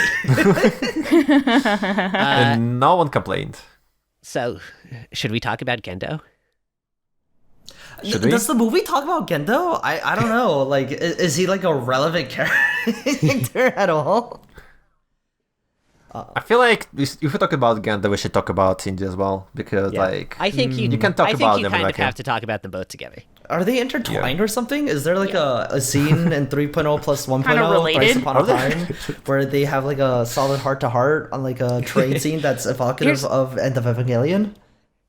And no one complained. So, should we talk about Gendo? Should we? Does the movie talk about Gendo? I don't know. Like, is he like a relevant character at all? I feel like if we talk about Ganda, we should talk about Cindy as well, because like I think you can talk about them kind like of have to talk about them both together. Are they intertwined or something? Is there like a scene in 3.0 plus 1.0 Kinda related. Thrice Upon a Time where they have like a solid heart-to-heart on like a train scene that's evocative of End of Evangelion?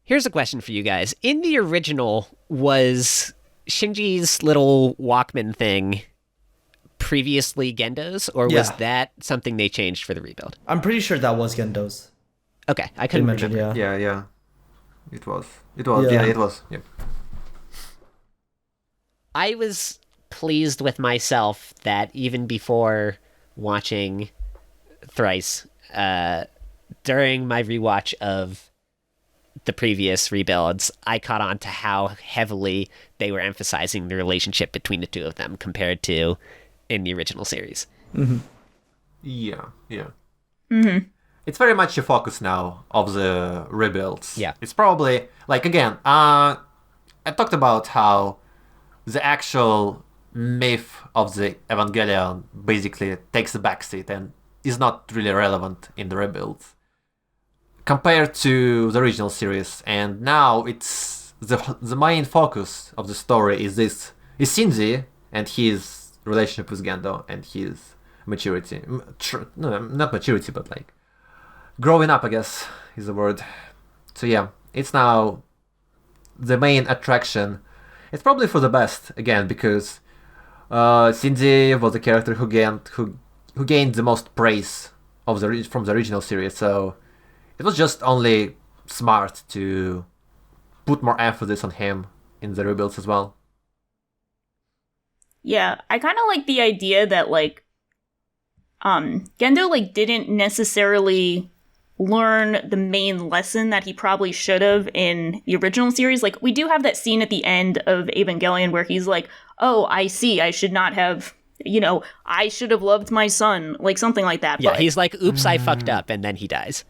Here's a question for you guys. In the original, was Shinji's little Walkman thing previously Gendo's, or was that something they changed for the rebuild? I'm pretty sure that was Gendo's. Okay, I couldn't remember. Yeah. It was. Yeah. It was. Yep. I was pleased with myself that even before watching Thrice, during my rewatch of the previous rebuilds, I caught on to how heavily they were emphasizing the relationship between the two of them compared to in the original series. Yeah. It's very much a focus now of the rebuilds. Yeah. It's probably, like, again, I talked about how the actual myth of the Evangelion basically takes the backseat and is not really relevant in the rebuilds compared to the original series. And now it's the main focus of the story is Shinji and his relationship with Gendo and his maturity. No, not maturity, but like growing up, I guess, is the word. So yeah, it's now the main attraction it's probably for the best again because Shinji was a character who gained the most praise from the original series, so it was just only smart to put more emphasis on him in the rebuilds as well. Yeah, I kind of like the idea that, like, Gendo, like, didn't necessarily learn the main lesson that he probably should have in the original series. Like, we do have that scene at the end of Evangelion where he's like, oh, I see, I should not have, I should have loved my son, like, something like that. Yeah, but he's like, oops, I fucked up, and then he dies.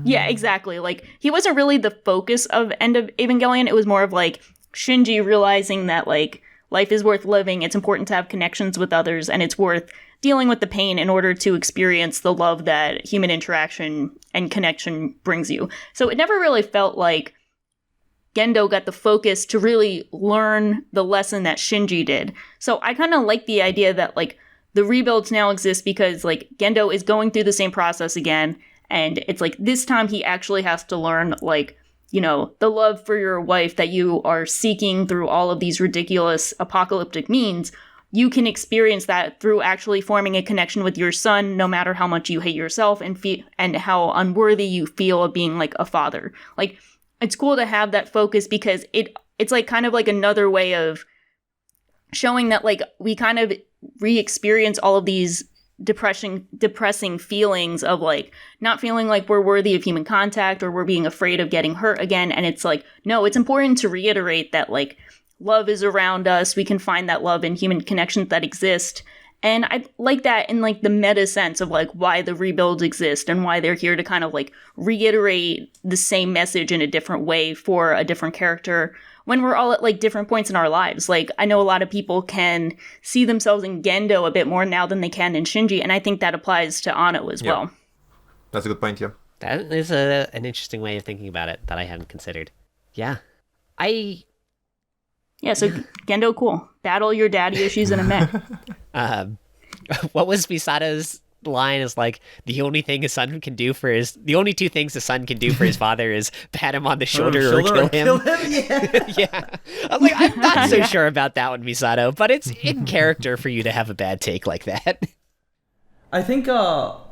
yeah, exactly. Like, he wasn't really the focus of End of Evangelion. It was more of, like, Shinji realizing that, like, life is worth living, it's important to have connections with others, and it's worth dealing with the pain in order to experience the love that human interaction and connection brings you. So it never really felt like Gendo got the focus to really learn the lesson that Shinji did. So I kind of like the idea that, like, the rebuilds now exist because, like, Gendo is going through the same process again, and it's like this time he actually has to learn, like, the love for your wife that you are seeking through all of these ridiculous apocalyptic means. You can experience that through actually forming a connection with your son, no matter how much you hate yourself and how unworthy you feel of being, like, a father. Like, it's cool to have that focus because it's like kind of like another way of showing that, like, we kind of re-experience all of these depressing feelings of, like, not feeling like we're worthy of human contact or we're being afraid of getting hurt again. And it's like, no, it's important to reiterate that, like, love is around us. We can find that love in human connections that exist. And I like that in, like, the meta sense of, like, why the rebuilds exist and why they're here to kind of, like, reiterate the same message in a different way for a different character when we're all at, like, different points in our lives. Like, I know a lot of people can see themselves in Gendo a bit more now than they can in Shinji, and I think that applies to Ano as well. That's a good point, yeah. That is an interesting way of thinking about it that I hadn't considered. Yeah. Yeah, so Gendo, cool. Battle your daddy issues in a mech. What was Misato's line is like, the only two things a son can do for his father is pat him on the shoulder or kill him. Yeah. Yeah. I'm like, I'm not so sure about that one, Misato, but it's in character for you to have a bad take like that. I think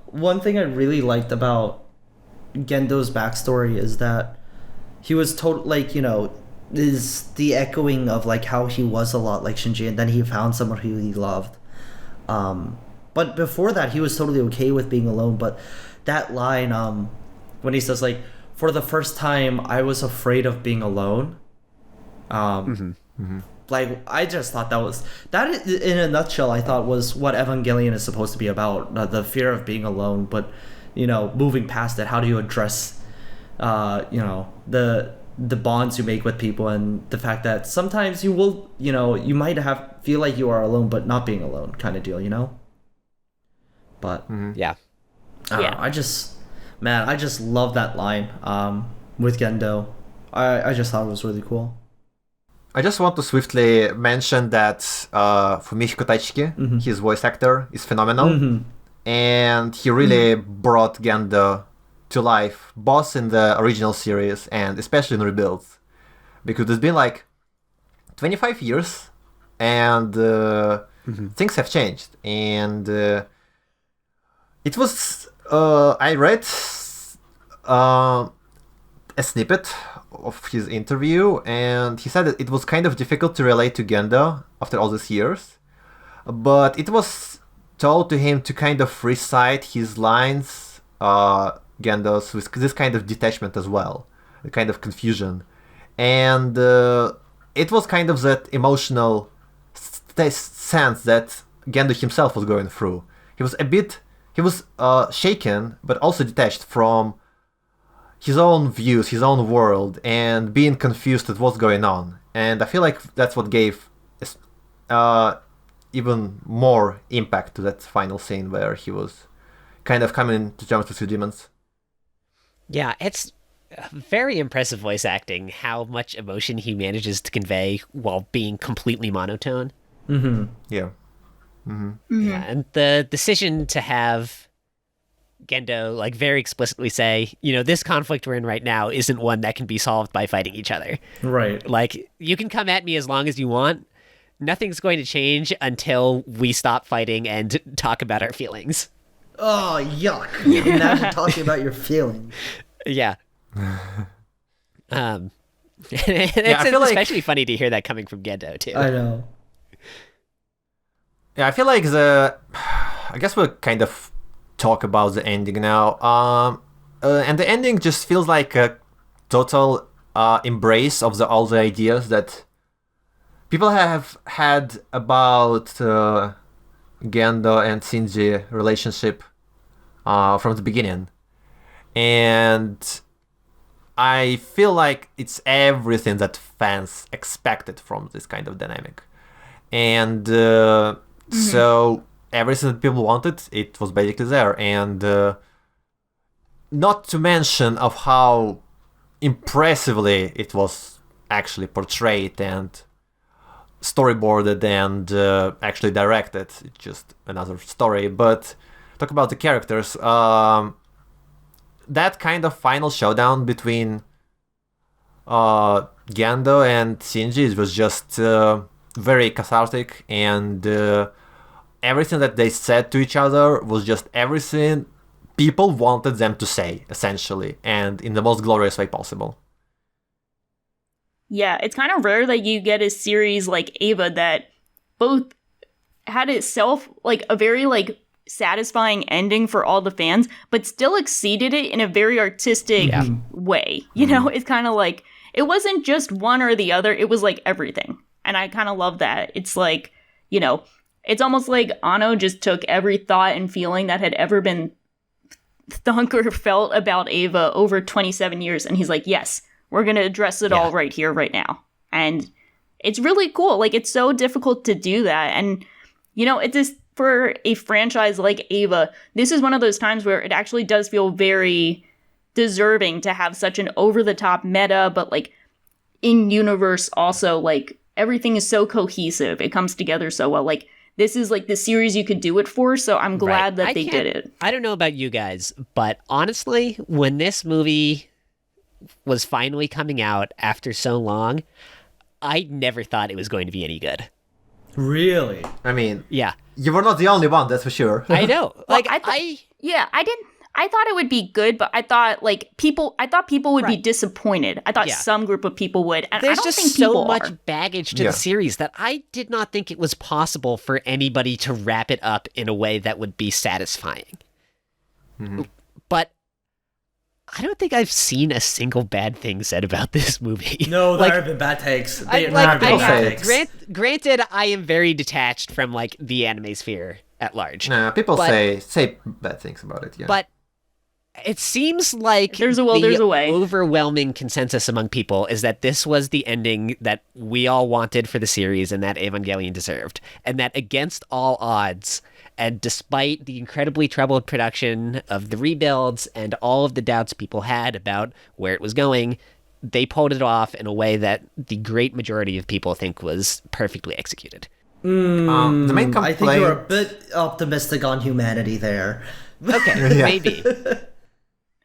one thing I really liked about Gendo's backstory is that he was is the echoing of, like, how he was a lot like Shinji, and then he found someone who he loved. But before that, he was totally okay with being alone. But that line, when he says, like, for the first time, I was afraid of being alone. Like, I just thought that in a nutshell, I thought was what Evangelion is supposed to be about. The fear of being alone, but, moving past it, how do you address, the bonds you make with people, and the fact that sometimes you will, you might feel like you are alone, but not being alone kind of deal, But Yeah. I just love that line with Gendo. I just thought it was really cool. I just want to swiftly mention that Fumihiko Taichiki, his voice actor, is phenomenal. And he really brought Gendo to life, both in the original series and especially in Rebuilds. Because it's been like 25 years and things have changed. And it was... I read a snippet of his interview, and he said that it was kind of difficult to relate to Gendo after all these years. But it was told to him to kind of recite his lines, Gendo's, with this kind of detachment as well, a kind of confusion. And it was kind of that emotional sense that Gendo himself was going through. He was shaken, but also detached from his own views, his own world, and being confused at what's going on. And I feel like that's what gave even more impact to that final scene where he was kind of coming to terms with his demons. Yeah, it's very impressive voice acting, how much emotion he manages to convey while being completely monotone. Yeah. Yeah, and the decision to have Gendo like very explicitly say, this conflict we're in right now isn't one that can be solved by fighting each other. Right. Like, you can come at me as long as you want. Nothing's going to change until we stop fighting and talk about our feelings. Oh, yuck. Imagine talking about your feelings. Yeah. It's I feel especially funny to hear that coming from Gendo, too. I know. Yeah, I feel like I guess we'll kind of talk about the ending now. And the ending just feels like a total embrace of all the ideas that people have had about Gendo and Shinji relationship from the beginning. And I feel like it's everything that fans expected from this kind of dynamic. And so everything that people wanted, it was basically there. And not to mention of how impressively it was actually portrayed and storyboarded and actually directed. It's just another story. But talk about the characters. That kind of final showdown between Gendo and Shinji was just very cathartic, and everything that they said to each other was just everything people wanted them to say, essentially, and in the most glorious way possible. Yeah, it's kind of rare that you get a series like Eva that both had itself like a very like satisfying ending for all the fans, but still exceeded it in a very artistic way. You know, it's kind of like it wasn't just one or the other, it was like everything. And I kind of love that. It's like, it's almost like Anno just took every thought and feeling that had ever been thunk or felt about Eva over 27 years. And he's like, yes, we're going to address it all right here, right now. And it's really cool. Like, it's so difficult to do that. And, it's just for a franchise like Eva, this is one of those times where it actually does feel very deserving to have such an over-the-top meta, but like in universe also, like everything is so cohesive. It comes together so well. Like, this is like the series you could do it for, so I'm glad that they did it. I don't know about you guys, but honestly, when this movie was finally coming out after so long, I never thought it was going to be any good. Really? I mean, Yeah. you were not the only one, that's for sure. I know. Like, I thought it would be good, but I thought people would be disappointed. I thought some group of people would, and there's I don't just think so people much are. baggage to the series that I did not think it was possible for anybody to wrap it up in a way that would be satisfying. But I don't think I've seen a single bad thing said about this movie. No, there have been bad takes. Granted, I am very detached from like the anime sphere at large. Nah, people say bad things about it, yeah. But it seems like There's a will, there's a way. Overwhelming consensus among people is that this was the ending that we all wanted for the series and that Evangelion deserved. And that against all odds, and despite the incredibly troubled production of the rebuilds and all of the doubts people had about where it was going, they pulled it off in a way that the great majority of people think was perfectly executed. The main complaint... I think you're a bit optimistic on humanity there. Okay, maybe.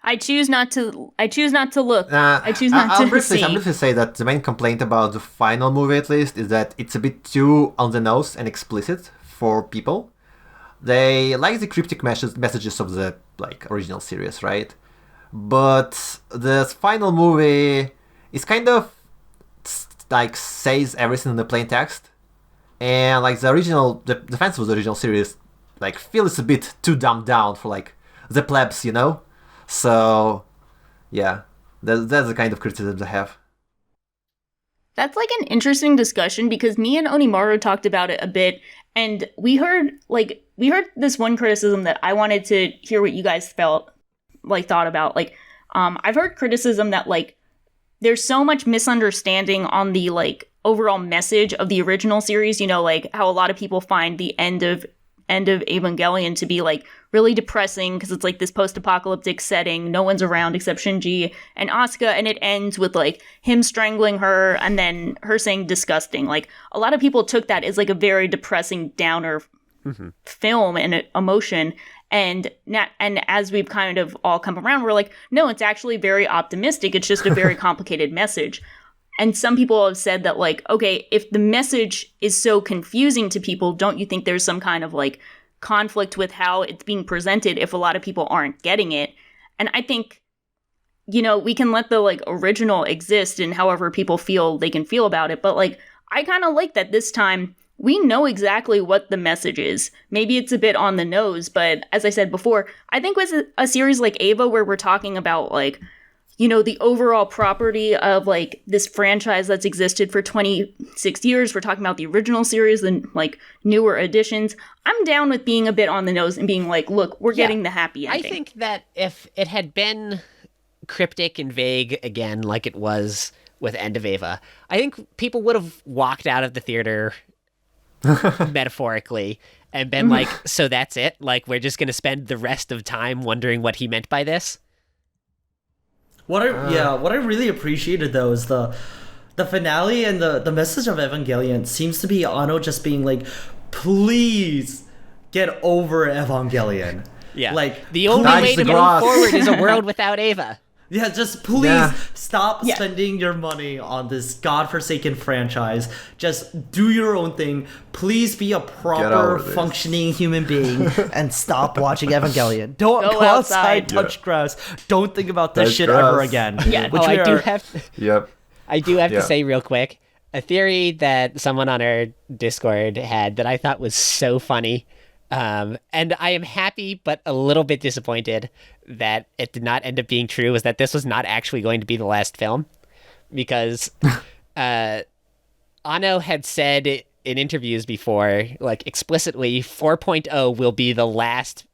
I choose not to look. I choose not to see. I'm briefly say that the main complaint about the final movie, at least, is that it's a bit too on the nose and explicit for people. They like the cryptic messages of the original series, right? But the final movie is kind of says everything in the plain text, and the original, the fans of the original series feel it's a bit too dumbed down for the plebs, So yeah, that's the kind of criticisms I have. That's an interesting discussion because me and Onimaru talked about it a bit, and we heard this one criticism that I wanted to hear what you guys thought about. I've heard criticism that there's so much misunderstanding on the overall message of the original series. How a lot of people find the end of Evangelion to be really depressing because it's this post-apocalyptic setting, no one's around except Shinji and Asuka, and it ends with him strangling her and then her saying disgusting. A lot of people took that as a very depressing downer film and emotion. And as we've kind of all come around, we're like, no, it's actually very optimistic. It's just a very complicated message. And some people have said that, like, okay, if the message is so confusing to people, don't you think there's some kind of like conflict with how it's being presented if a lot of people aren't getting it? And I think, you know, we can let the like original exist and however people feel they can feel about it. But like, I kind of like that this time we know exactly what the message is. Maybe it's a bit on the nose, but as I said before, I think with a series like Ava, where we're talking about like, you know, the overall property of like this franchise that's existed for 26 years. We're talking about the original series and like newer additions. I'm down with being a bit on the nose and being like, look, we're getting the happy ending. I think that if it had been cryptic and vague again, like it was with End of Ava, I think people would have walked out of the theater metaphorically and been like, so that's it? Like, we're just going to spend the rest of time wondering what he meant by this? What I really appreciated though is the finale and the message of Evangelion seems to be Anno just being like, please get over Evangelion. Yeah. Like, the only way to move forward is a world without Ava. Yeah, just please stop spending your money on this godforsaken franchise. Just do your own thing. Please be a proper functioning human being and stop watching Evangelion. Don't go outside, touch grass. Don't think about this shit ever again. Yeah. I do have to say real quick, a theory that someone on our Discord had that I thought was so funny. And I am happy, but a little bit disappointed that it did not end up being true, was that this was not actually going to be the last film, because Anno had said in interviews before, like explicitly, 4.0 will be the last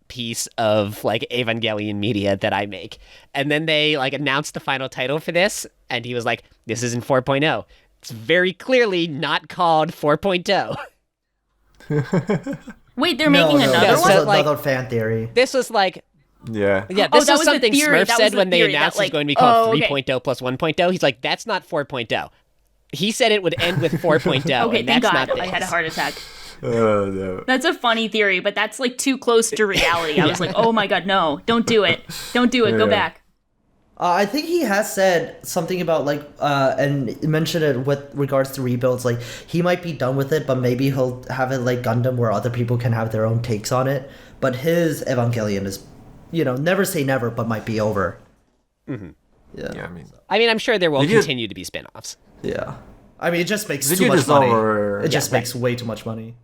piece of like Evangelion media that I make. And then they like announced the final title for this, and he was like, this isn't 4.0. It's very clearly not called 4.0. Wait, they're making another this one? was another fan theory. This was like... Yeah. Yeah, this was something Smurf said when they announced it was going to be called 3.0 plus 1.0. He's like, that's not 4.0. He said it would end with 4.0. Okay, and thank that's God. not I had a heart attack. Oh, no. That's a funny theory, but that's like too close to reality. I was like, oh my God, no, don't do it. Don't do it. Go back. I think he has said something about like, and mentioned it with regards to rebuilds. Like, he might be done with it, but maybe he'll have it like Gundam, where other people can have their own takes on it. But his Evangelion is, you know, never say never, but might be over. Mm-hmm. Yeah. I mean, I'm sure there will continue to be spin-offs. Yeah. I mean, it just makes too much money. It just makes way too much money.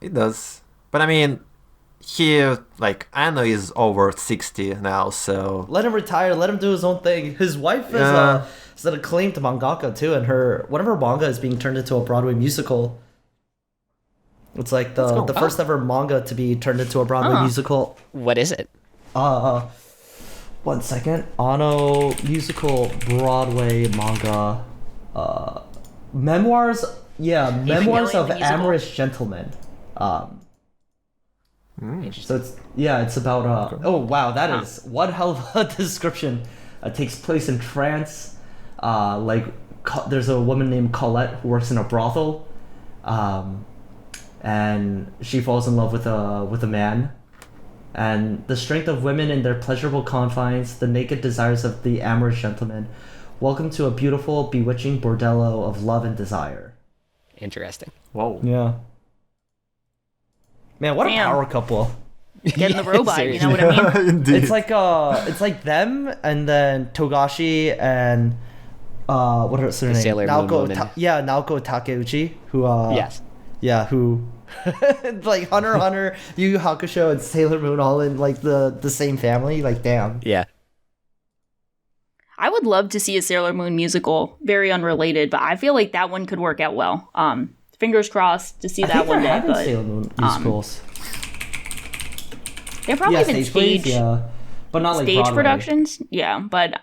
It does. But I mean, he, like, Anno is over 60 now, so... Let him retire. Let him do his own thing. His wife is an acclaimed mangaka, too, and one of her manga is being turned into a Broadway musical. It's like the first ever manga to be turned into a Broadway musical. What is it? 1 second. Anno musical Broadway manga. Memoirs. Yeah, Memoirs of Amorous Gentleman. So it's about oh wow, that is one hell of a description. It takes place in France. There's a woman named Colette who works in a brothel, and she falls in love with a man. And the strength of women in their pleasurable confines, the naked desires of the amorous gentleman. Welcome to a beautiful, bewitching bordello of love and desire. Interesting. Whoa. Yeah. Man, what a power couple. Getting the robot, you know what I mean? Indeed. It's like them, and then Togashi and what is her name? Sailor Moon woman. Naoko Takeuchi, who who like Hunter x Hunter, Yu Yu Hakusho, and Sailor Moon all in like the same family. Like, damn. Yeah. I would love to see a Sailor Moon musical, very unrelated, but I feel like that one could work out well. Fingers crossed to see that one day. But Sailor Moon musicals. They're probably been stage staged, but not like stage Broadway. Productions. Yeah, but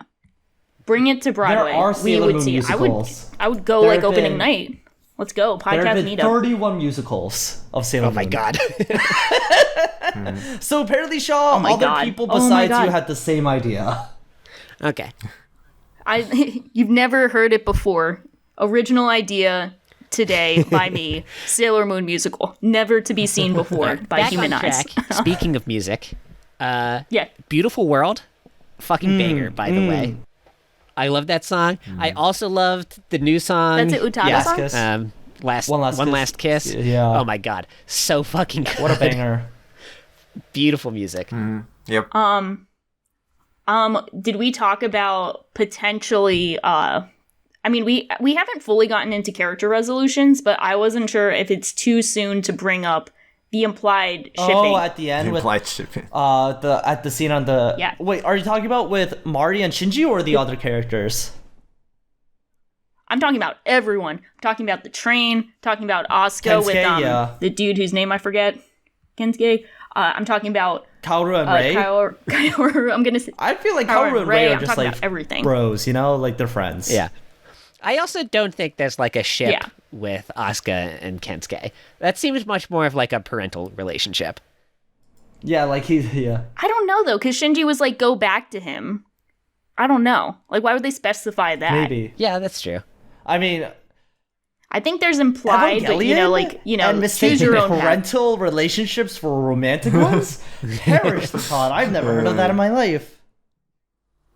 bring it to Broadway. There are Sailor we would Moon see. musicals. I would go like opening night. Let's go There have podcast been meetup. 31 musicals of Sailor Moon. Oh my God. So apparently, Shaw, other people besides you had the same idea. Okay. You've never heard it before. Original idea. today by me, Sailor Moon musical, never to be seen before by Back human on eyes. track. Speaking of music, Yeah. Beautiful World, fucking banger, by the way. I love that song. I also loved the new song. That's an Utada yeah, song? Kiss. One Last last kiss. Yeah. Oh my god, so fucking good. What a banger. Beautiful music. Yep. Did we talk about potentially I mean, we haven't fully gotten into character resolutions, but I wasn't sure if it's too soon to bring up the implied shipping. Oh, at the end with Implied shipping. at the scene on the Yeah. Wait, are you talking about with Mari and Shinji or the other characters? I'm talking about everyone. I'm talking about the train, talking about Asuka with Kensuke, yeah. the dude whose name I forget. Kensuke. I'm talking about Kaoru and Rei. Kaoru. I'm gonna say I feel like Kaoru Kaoru and Rei are I'm just talking like about everything. bros, you know, like they're friends. Yeah. I also don't think there's like a ship Yeah. with Asuka and Kensuke. That seems much more of like a parental relationship. Yeah, like yeah. I don't know though, because Shinji was like, go back to him. I don't know. Like, why would they specify that? Maybe. Yeah, that's true. I mean, I think there's implied, but and choose your own path. parental relationships for romantic ones? Perish the thought. I've never heard of that in my life.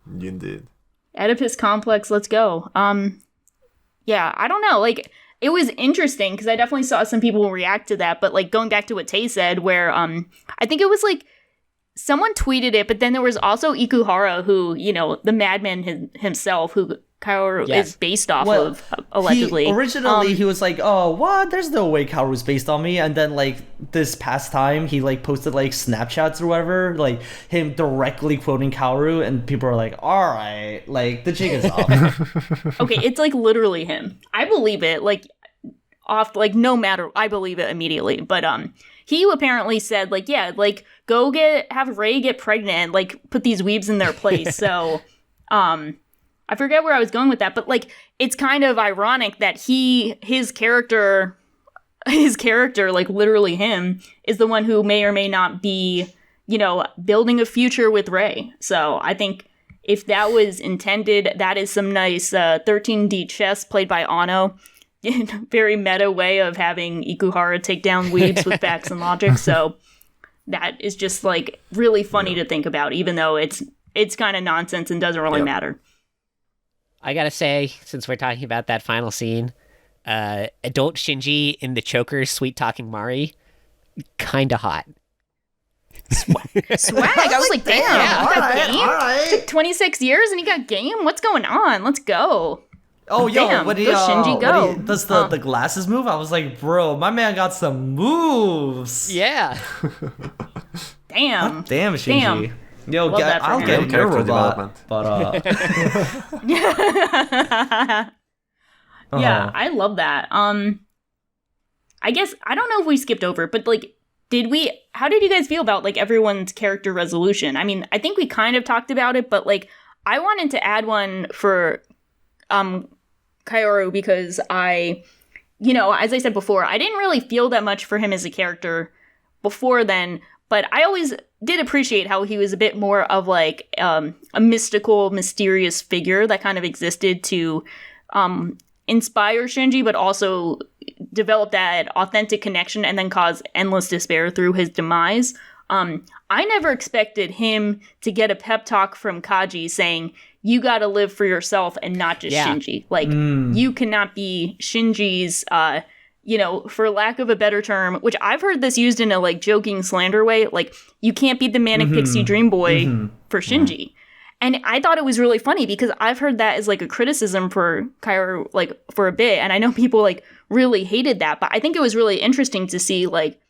Indeed. Oedipus complex, let's go. Yeah, I don't know. Like, it was interesting because I definitely saw some people react to that. But like going back to what Tay said, where I think it was like someone tweeted it, but then there was also Ikuhara, who the madman himself, who Kaoru is based off of allegedly. Originally, he was like, "Oh, what? There's no way Kaoru's based on me." And then like this past time, he like posted like Snapchats or whatever, like him directly quoting Kaoru, and people are like, "All right, like the jig is up." Okay, it's like literally him. I believe it. Like no matter, I believe it immediately. But he apparently said like, yeah, like go have Rei get pregnant, and, like put these weebs in their place. So I forget where I was going with that, but like it's kind of ironic that his character, like literally him, is the one who may or may not be, building a future with Rei. So I think if that was intended, that is some nice 13D chess played by Ano. Very meta way of having Ikuhara take down weebs with facts and logic. So that is just like really funny to think about, even though it's kind of nonsense and doesn't really matter. I gotta say, since we're talking about that final scene, adult Shinji in the choker sweet talking Mari, kinda hot. Swag. I was like, damn, all you got right, game? all right. It took 26 years and he got game? What's going on? Let's go. Oh, yo, Damn, when he, go Shinji, go. when he does the glasses move, I was like, bro, my man got some moves. Yeah. Damn. Damn, Shinji. Damn. Yo, Love that for I'll him. get your Character robot. development. But, Yeah, I love that. I guess, I don't know if we skipped over, but like, how did you guys feel about like everyone's character resolution? I mean, I think we kind of talked about it, but like, I wanted to add one for Kaoru because as I said before, I didn't really feel that much for him as a character before then, but I always did appreciate how he was a bit more of like a mystical, mysterious figure that kind of existed to inspire Shinji, but also develop that authentic connection and then cause endless despair through his demise. I never expected him to get a pep talk from Kaji saying, you gotta live for yourself and not just Shinji. Like, you cannot be Shinji's, for lack of a better term, which I've heard this used in a, like, joking slander way, like, you can't be the manic pixie dream boy for Shinji. And I thought it was really funny because I've heard that as, like, a criticism for Kaoru, like, for a bit, and I know people, like, really hated that, but I think it was really interesting to see, like,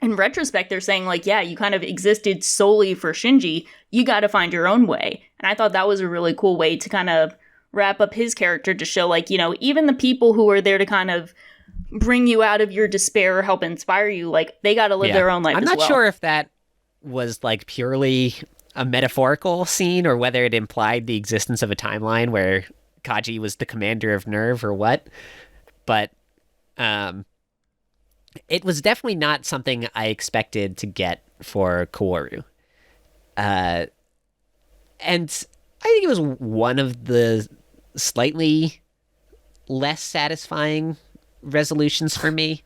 in retrospect, they're saying, like, yeah, you kind of existed solely for Shinji. You got to find your own way. And I thought that was a really cool way to kind of wrap up his character to show, like, even the people who are there to kind of bring you out of your despair or help inspire you, like, they got to live their own life I'm as not well. sure if that was, like, purely a metaphorical scene or whether it implied the existence of a timeline where Kaji was the commander of Nerve or what. But, it was definitely not something I expected to get for Kaoru. And I think it was one of the slightly less satisfying resolutions for me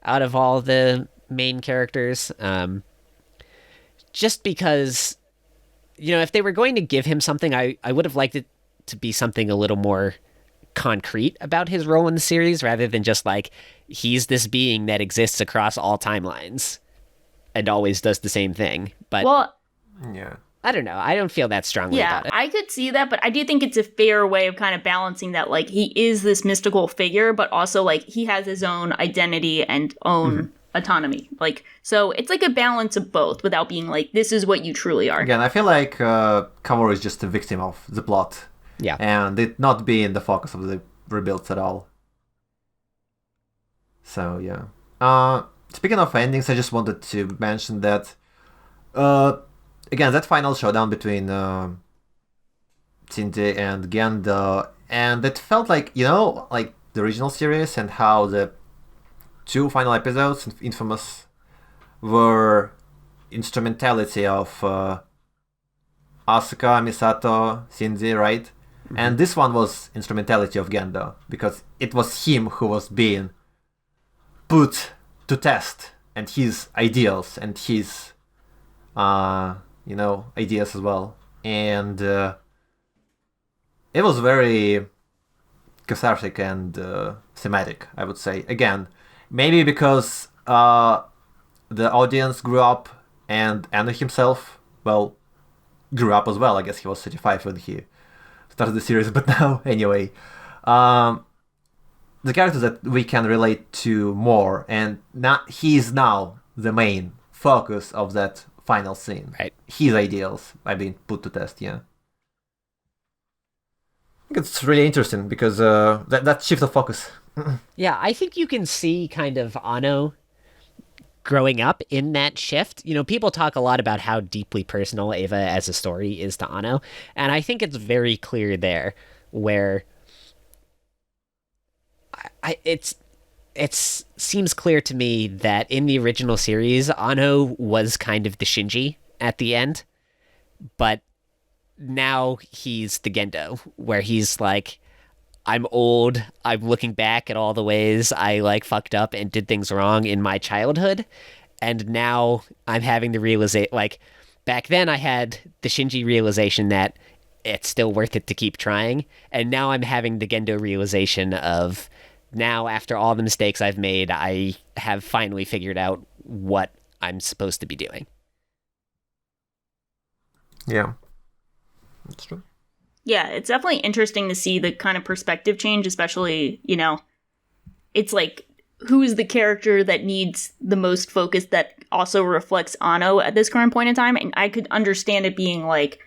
out of all the main characters. Just because, if they were going to give him something, I would have liked it to be something a little more concrete about his role in the series, rather than just like, he's this being that exists across all timelines and always does the same thing. But yeah, I don't know. I don't feel that strongly about it. I could see that, but I do think it's a fair way of kind of balancing that, like, he is this mystical figure, but also, like, he has his own identity and own autonomy. Like, so it's like a balance of both without being like, this is what you truly are. Again, I feel like Amorous is just a victim of the plot. Yeah. And it not being the focus of the rebuilds at all. So, yeah. Speaking of endings, I just wanted to mention that, again, that final showdown between Cindy and Genda, and it felt like, like the original series, and how the 2 final episodes, Infamous, were instrumentality of Asuka, Misato, Cindy, right? Mm-hmm. And this one was instrumentality of Genda, because it was him who was being put to test, and his ideals and his ideas as well. And it was very cathartic and thematic, I would say. Again, maybe because the audience grew up, and Anno himself, well, grew up as well. I guess he was 35 when he started the series, but now, anyway. The characters that we can relate to more, and he is now the main focus of that final scene. Right. His ideals are being put to test, yeah. I think it's really interesting, because that shift of focus. Yeah, I think you can see kind of Anno growing up in that shift. People talk a lot about how deeply personal Eva as a story is to Anno, and I think it's very clear there, where it seems clear to me that in the original series, Anno was kind of the Shinji at the end, but now he's the Gendo, where he's like, I'm old, I'm looking back at all the ways I like fucked up and did things wrong in my childhood, and now I'm having the realization, like, back then I had the Shinji realization that it's still worth it to keep trying, and now I'm having the Gendo realization of, now, after all the mistakes I've made, I have finally figured out what I'm supposed to be doing. Yeah, that's true. Yeah, it's definitely interesting to see the kind of perspective change, especially, it's like, who is the character that needs the most focus that also reflects Anno at this current point in time? And I could understand it being like,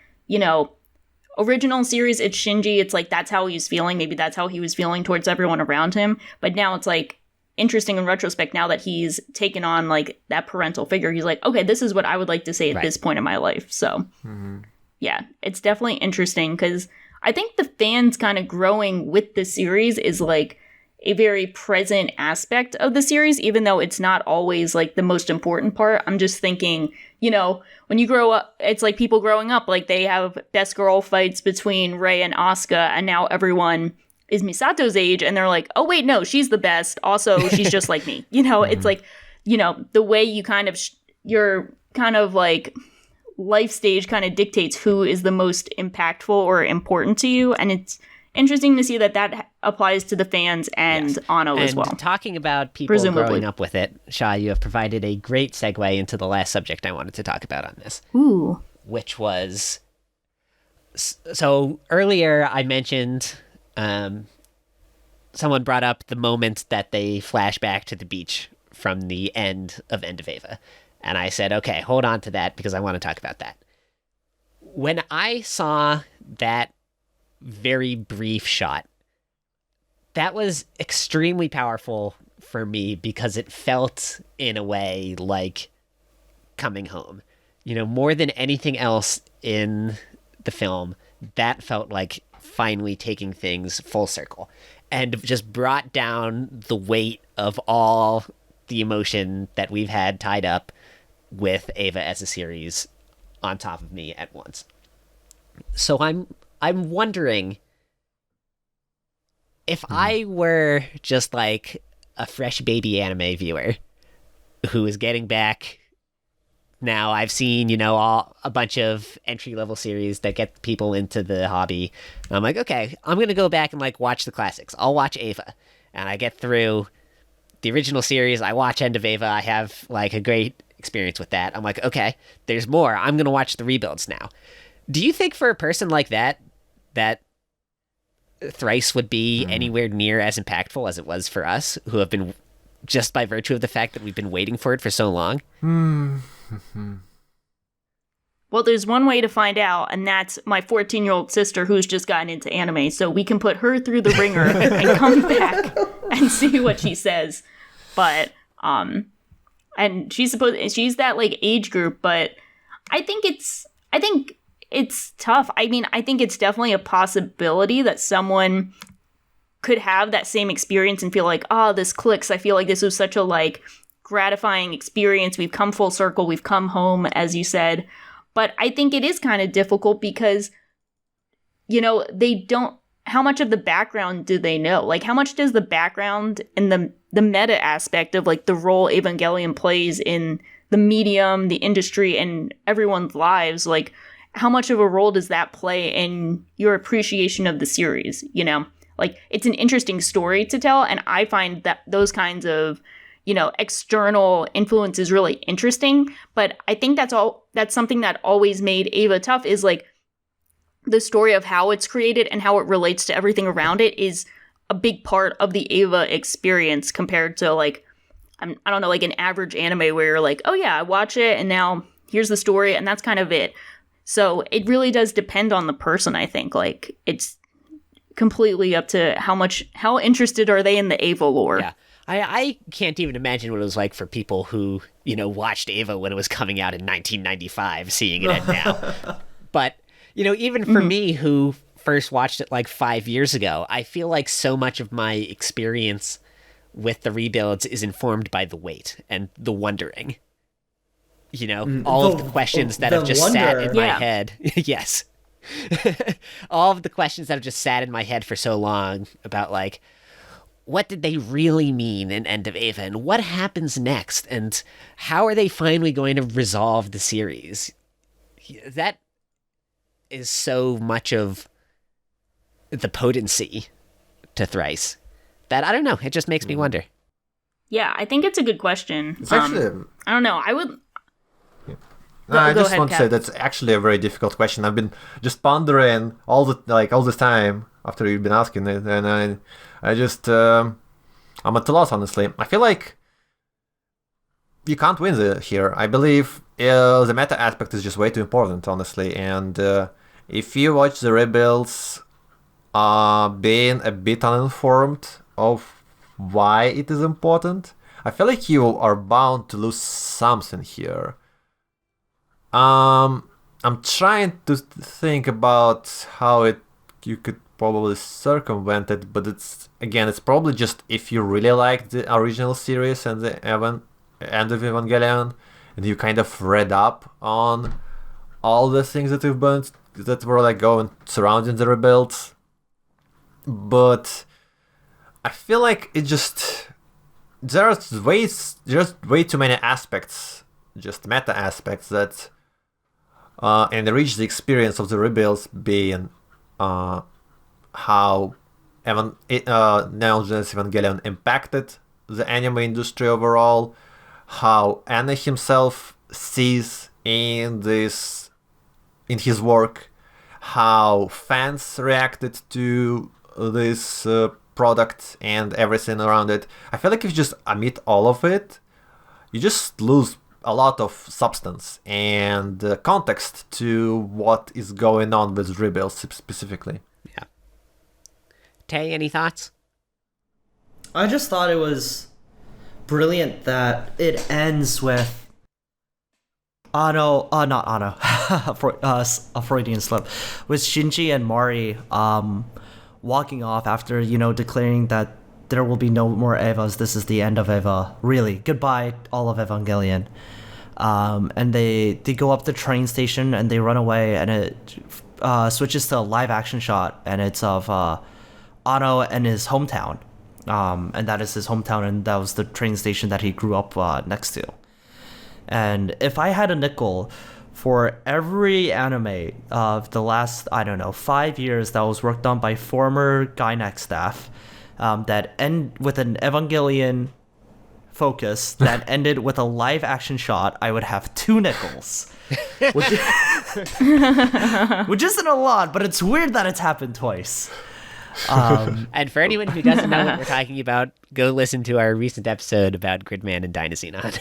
original series, it's Shinji, it's like, that's how he's feeling, maybe that's how he was feeling towards everyone around him, but now it's like, interesting in retrospect, now that he's taken on like that parental figure, he's like, okay, this is what I would like to say at this point in my life. So yeah, it's definitely interesting, because I think the fans kind of growing with the series is like a very present aspect of the series, even though it's not always like the most important part. I'm just thinking, when you grow up, it's like people growing up, like they have best girl fights between Rei and Asuka, and now everyone is Misato's age, and they're like, oh wait, no, she's the best. Also, she's just like me. It's like, the way you kind of, your kind of like life stage kind of dictates who is the most impactful or important to you. And it's interesting to see that applies to the fans and Anno as well. And talking about people Presumably. growing up with it, Shah, you have provided a great segue into the last subject I wanted to talk about on this. Ooh. Which was, so earlier I mentioned, someone brought up the moment that they flash back to the beach from the end of Eva. And I said, okay, hold on to that, because I want to talk about that. When I saw that very brief shot, that was extremely powerful for me, because it felt in a way like coming home. More than anything else in the film, that felt like finally taking things full circle, and just brought down the weight of all the emotion that we've had tied up with Eva as a series on top of me at once. So I'm wondering if I were just like a fresh baby anime viewer who is getting back. Now I've seen, a bunch of entry-level series that get people into the hobby. And I'm like, okay, I'm going to go back and, watch the classics. I'll watch Eva. And I get through the original series. I watch End of Eva. I have, a great experience with that. I'm like, okay, there's more. I'm going to watch the rebuilds now. Do you think for a person like that Thrice would be anywhere near as impactful as it was for us, who have been, just by virtue of the fact that we've been waiting for it for so long? Well, there's one way to find out, and that's my 14-year-old sister who's just gotten into anime. So we can put her through the ringer and come back and see what she says. But, and she's that age group, but I think it's tough. I mean, I think it's definitely a possibility that someone could have that same experience and feel like, oh, this clicks. I feel like this was such a gratifying experience. We've come full circle. We've come home, as you said. But I think it is kind of difficult because, they don't, how much of the background do they know? How much does the background and the meta aspect of the role Evangelion plays in the medium, the industry, and everyone's lives, how much of a role does that play in your appreciation of the series? It's an interesting story to tell. And I find that those kinds of, external influences really interesting. But I think that's something that always made Eva tough is the story of how it's created and how it relates to everything around it is a big part of the Eva experience compared to I don't know, an average anime where you're oh yeah, I watch it and now here's the story and that's kind of it. So it really does depend on the person, I think. It's completely up to how interested are they in the Eva lore. Yeah. I can't even imagine what it was like for people who, watched Eva when it was coming out in 1995, seeing it now. But, even for me who first watched it 5 years ago, I feel like so much of my experience with the rebuilds is informed by the wait and the wondering. All of the questions that have just sat in my head. Yes. All of the questions that have just sat in my head for so long about what did they really mean in End of Eva and what happens next and how are they finally going to resolve the series? That is so much of the potency to Thrice that I don't know. It just makes me wonder. Yeah, I think it's a good question. It's actually... I don't know. I would... I just want to say that's actually a very difficult question. I've been just pondering all this time after you've been asking it, and I just I'm at a loss, honestly. I feel like you can't win here. I believe the meta aspect is just way too important, honestly. And if you watch the rebuilds, being a bit uninformed of why it is important, I feel like you are bound to lose something here. I'm trying to think about how you could probably circumvent it, but it's probably just if you really like the original series and the End of Evangelion, and you kind of read up on all the things that were going surrounding the rebuilds. But I feel like there's way too many aspects, just meta aspects that enrich the experience of the rebuilds, being how Neon Genesis Evangelion impacted the anime industry overall, how Anna himself sees in his work, how fans reacted to this product and everything around it. I feel like if you just omit all of it, you just lose a lot of substance and context to what is going on with rebuilds specifically. Yeah. Tay, any thoughts? I just thought it was brilliant that it ends with not Ano, a Freudian slip, with Shinji and Mari walking off after, declaring that there will be no more Evas. This is the end of Eva. Really, goodbye, all of Evangelion. And they go up the train station and they run away, and it switches to a live action shot, and it's of Ano and his hometown. and that is his hometown, and that was the train station that he grew up next to. And if I had a nickel for every anime of the last, I don't know, 5 years that was worked on by former Gainax staff, that end with an Evangelion focus that ended with a live action shot, I would have 2 nickels. Which isn't a lot, but it's weird that it's happened twice. And for anyone who doesn't know what we're talking about, go listen to our recent episode about Gridman and Dynazenon.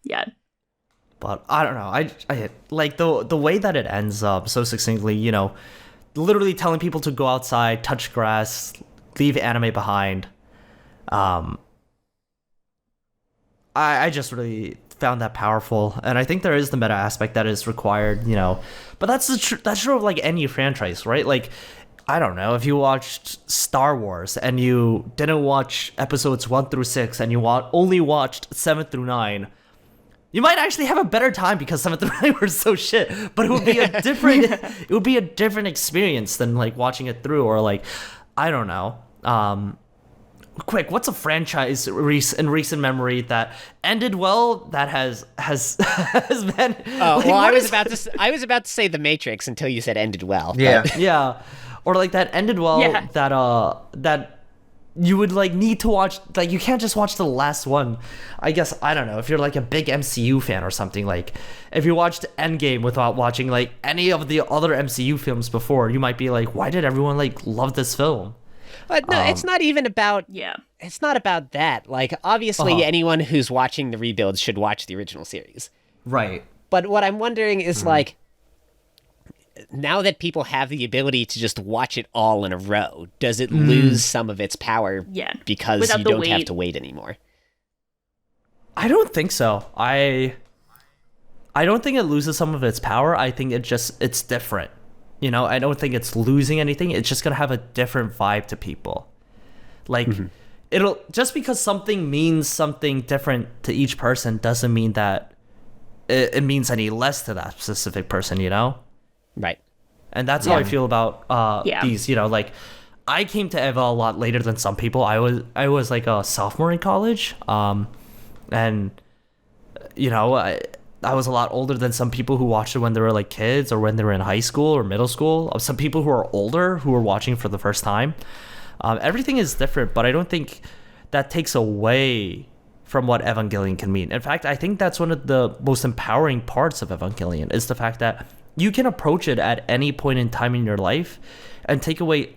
Yeah. But I don't know. I like the way that it ends up so succinctly, you know, literally telling people to go outside, touch grass, leave anime behind. I just really found that powerful, and I think there is the meta aspect that is required, you know. But that's true of like any franchise, right? Like, I don't know, if you watched Star Wars and you didn't watch episodes 1 through 6 and you only watched 7 through 9, you might actually have a better time because 7 through 9 were so shit. But it would be a different experience than like watching it through, or like, I don't know. Quick, what's a franchise in recent memory that ended well that has been? Oh, well, I was about to say The Matrix until you said ended well. Yeah. Yeah, or like that ended well that you would like need to watch, like you can't just watch the last one. I guess, I don't know, if you're like a big MCU fan or something, like if you watched Endgame without watching like any of the other MCU films before, you might be like, why did everyone like love this film? But no, it's not even about. Yeah. It's not about that. Like, obviously, anyone who's watching the rebuilds should watch the original series. Right. But what I'm wondering is, like, now that people have the ability to just watch it all in a row, does it lose some of its power? Yeah. Because Without you the don't have weight. to wait anymore. I don't think so. I don't think it loses some of its power. I think it's different. You know, I don't think it's losing anything. It's just gonna have a different vibe to people. Like, it'll just because something means something different to each person doesn't mean that it means any less to that specific person. You know, Right. and that's how I feel about Yeah. these. You know, like I came to Eva a lot later than some people. I was like a sophomore in college, and you know, I was a lot older than some people who watched it when they were like kids or when they were in high school or middle school. Some people who are older who are watching for the first time. Everything is different, but I don't think that takes away from what Evangelion can mean. In fact, I think that's one of the most empowering parts of Evangelion is the fact that you can approach it at any point in time in your life and take away,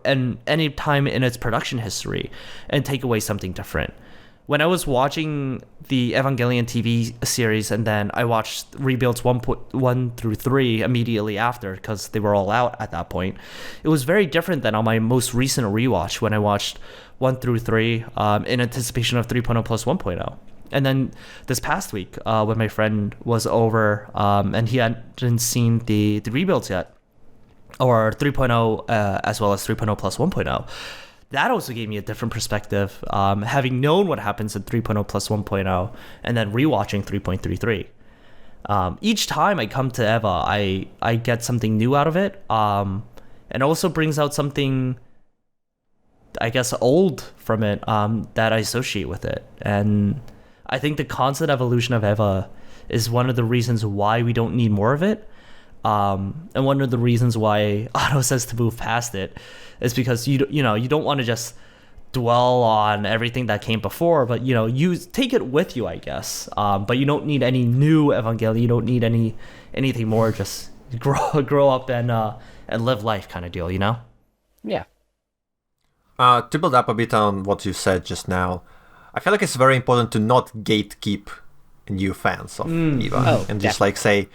and any time in its production history and take away something different. When I was watching the Evangelion TV series, and then I watched rebuilds 1 through 3 immediately after because they were all out at that point, it was very different than on my most recent rewatch when I watched 1 through 3 in anticipation of 3.0 plus 1.0. And then this past week, when my friend was over and he hadn't seen the rebuilds yet, or 3.0 as well as 3.0 plus 1.0, that also gave me a different perspective, having known what happens in 3.0 plus 1.0 and then rewatching 3.33. Each time I come to Eva, I get something new out of it, and also brings out something, I guess, old from it that I associate with it. And I think the constant evolution of Eva is one of the reasons why we don't need more of it. And one of the reasons why Otto says to move past it is because you don't want to just dwell on everything that came before, but you take it with you, I guess. But you don't need any new Evangelion. You don't need anything more. Just grow up and live life, kind of deal. Yeah. To build up a bit on what you said just now, I feel like it's very important to not gatekeep new fans of Eva, and just like say,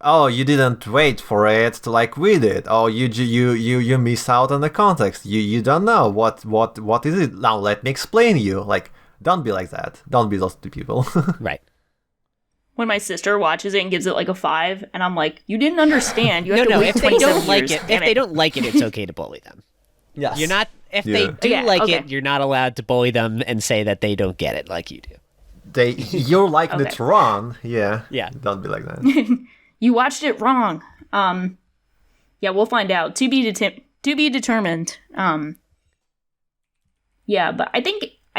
oh, you didn't wait for it to like read it. Oh, you miss out on the context. You don't know what is it. Now let me explain you. Like, don't be like that. Don't be those two people. Right. When my sister watches it and gives it like a 5, and I'm like, you didn't understand. You have to No. wait If they 27 don't like years. it, Damn if they don't like it, it's okay to bully them. Yes. You're not. If Yeah. they do Yeah, like okay. it, you're not allowed to bully them and say that they don't get it like you do. You're liking Okay. it wrong. Yeah. Yeah. Don't be like that. You watched it wrong. Yeah, we'll find out. To be To be determined. Yeah, but I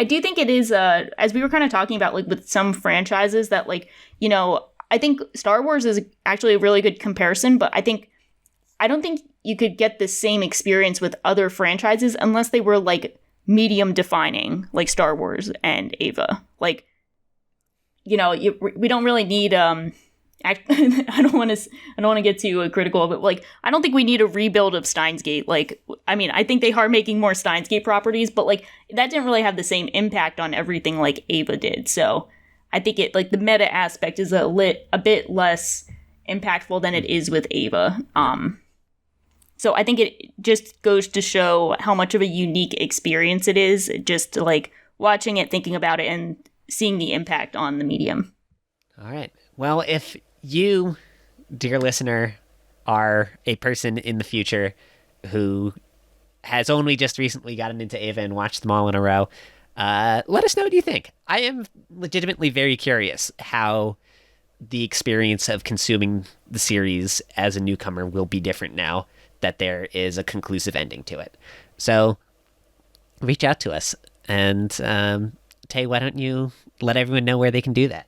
do think it is, as we were kind of talking about, like, with some franchises that, like, you know, I think Star Wars is actually a really good comparison, but I don't think you could get the same experience with other franchises unless they were, like, medium defining, like Star Wars and Ava. Like, you know, we don't really need, I don't want to get too critical, but, like, I don't think we need a rebuild of Steins Gate. Like, I mean, I think they are making more Steins Gate properties, but, like, that didn't really have the same impact on everything like Ava did. So I think it, like, the meta aspect is a bit less impactful than it is with Ava. So I think it just goes to show how much of a unique experience it is, just like watching it, thinking about it, and seeing the impact on the medium. All right. Well, if you, dear listener, are a person in the future who has only just recently gotten into Ava and watched them all in a row, let us know what you think. I am legitimately very curious how the experience of consuming the series as a newcomer will be different now that there is a conclusive ending to it. So reach out to us. And Tay, why don't you let everyone know where they can do that?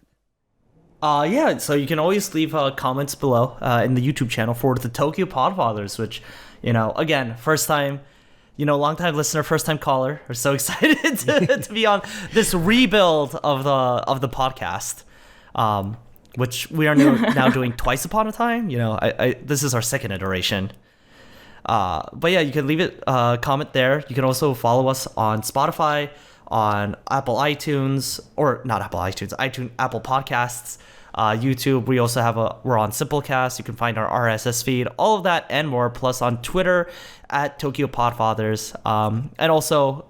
Yeah, so you can always leave comments below in the YouTube channel for the Tokyo Podfathers, which, you know, again, first time, you know, long time listener, first time caller. We're so excited to be on this rebuild of the podcast, which we are now doing twice upon a time. You know, this is our second iteration. But yeah, you can leave it comment there. You can also follow us on Spotify, on Apple iTunes, or not Apple iTunes, Apple Podcasts, YouTube. We also we're on Simplecast. You can find our RSS feed, all of that and more, plus on Twitter at Tokyo Podfathers. And also,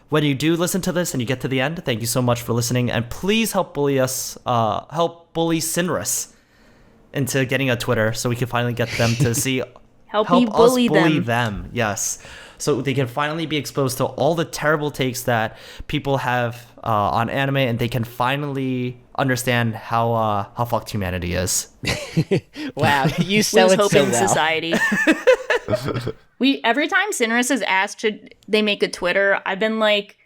when you do listen to this and you get to the end, thank you so much for listening, and please help bully Sinrus into getting a Twitter so we can finally get them to see Help us bully them. Yes, so they can finally be exposed to all the terrible takes that people have on anime, and they can finally understand how fucked humanity is. Wow, you sell it hope so in well. Society. Every time Sinrus has asked should they make a Twitter, I've been like,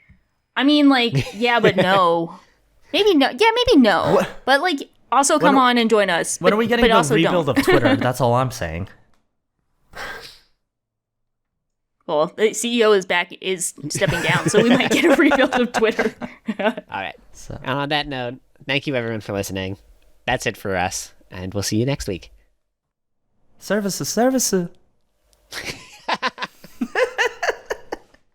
I mean, like, yeah, but no, maybe no, yeah, maybe no, but like, also come on and join us. When are we getting the rebuild of Twitter? That's all I'm saying. Well, the CEO is stepping down, so we might get a rebuild of Twitter. All right. So. And on that note, thank you everyone for listening. That's it for us, and we'll see you next week. Services.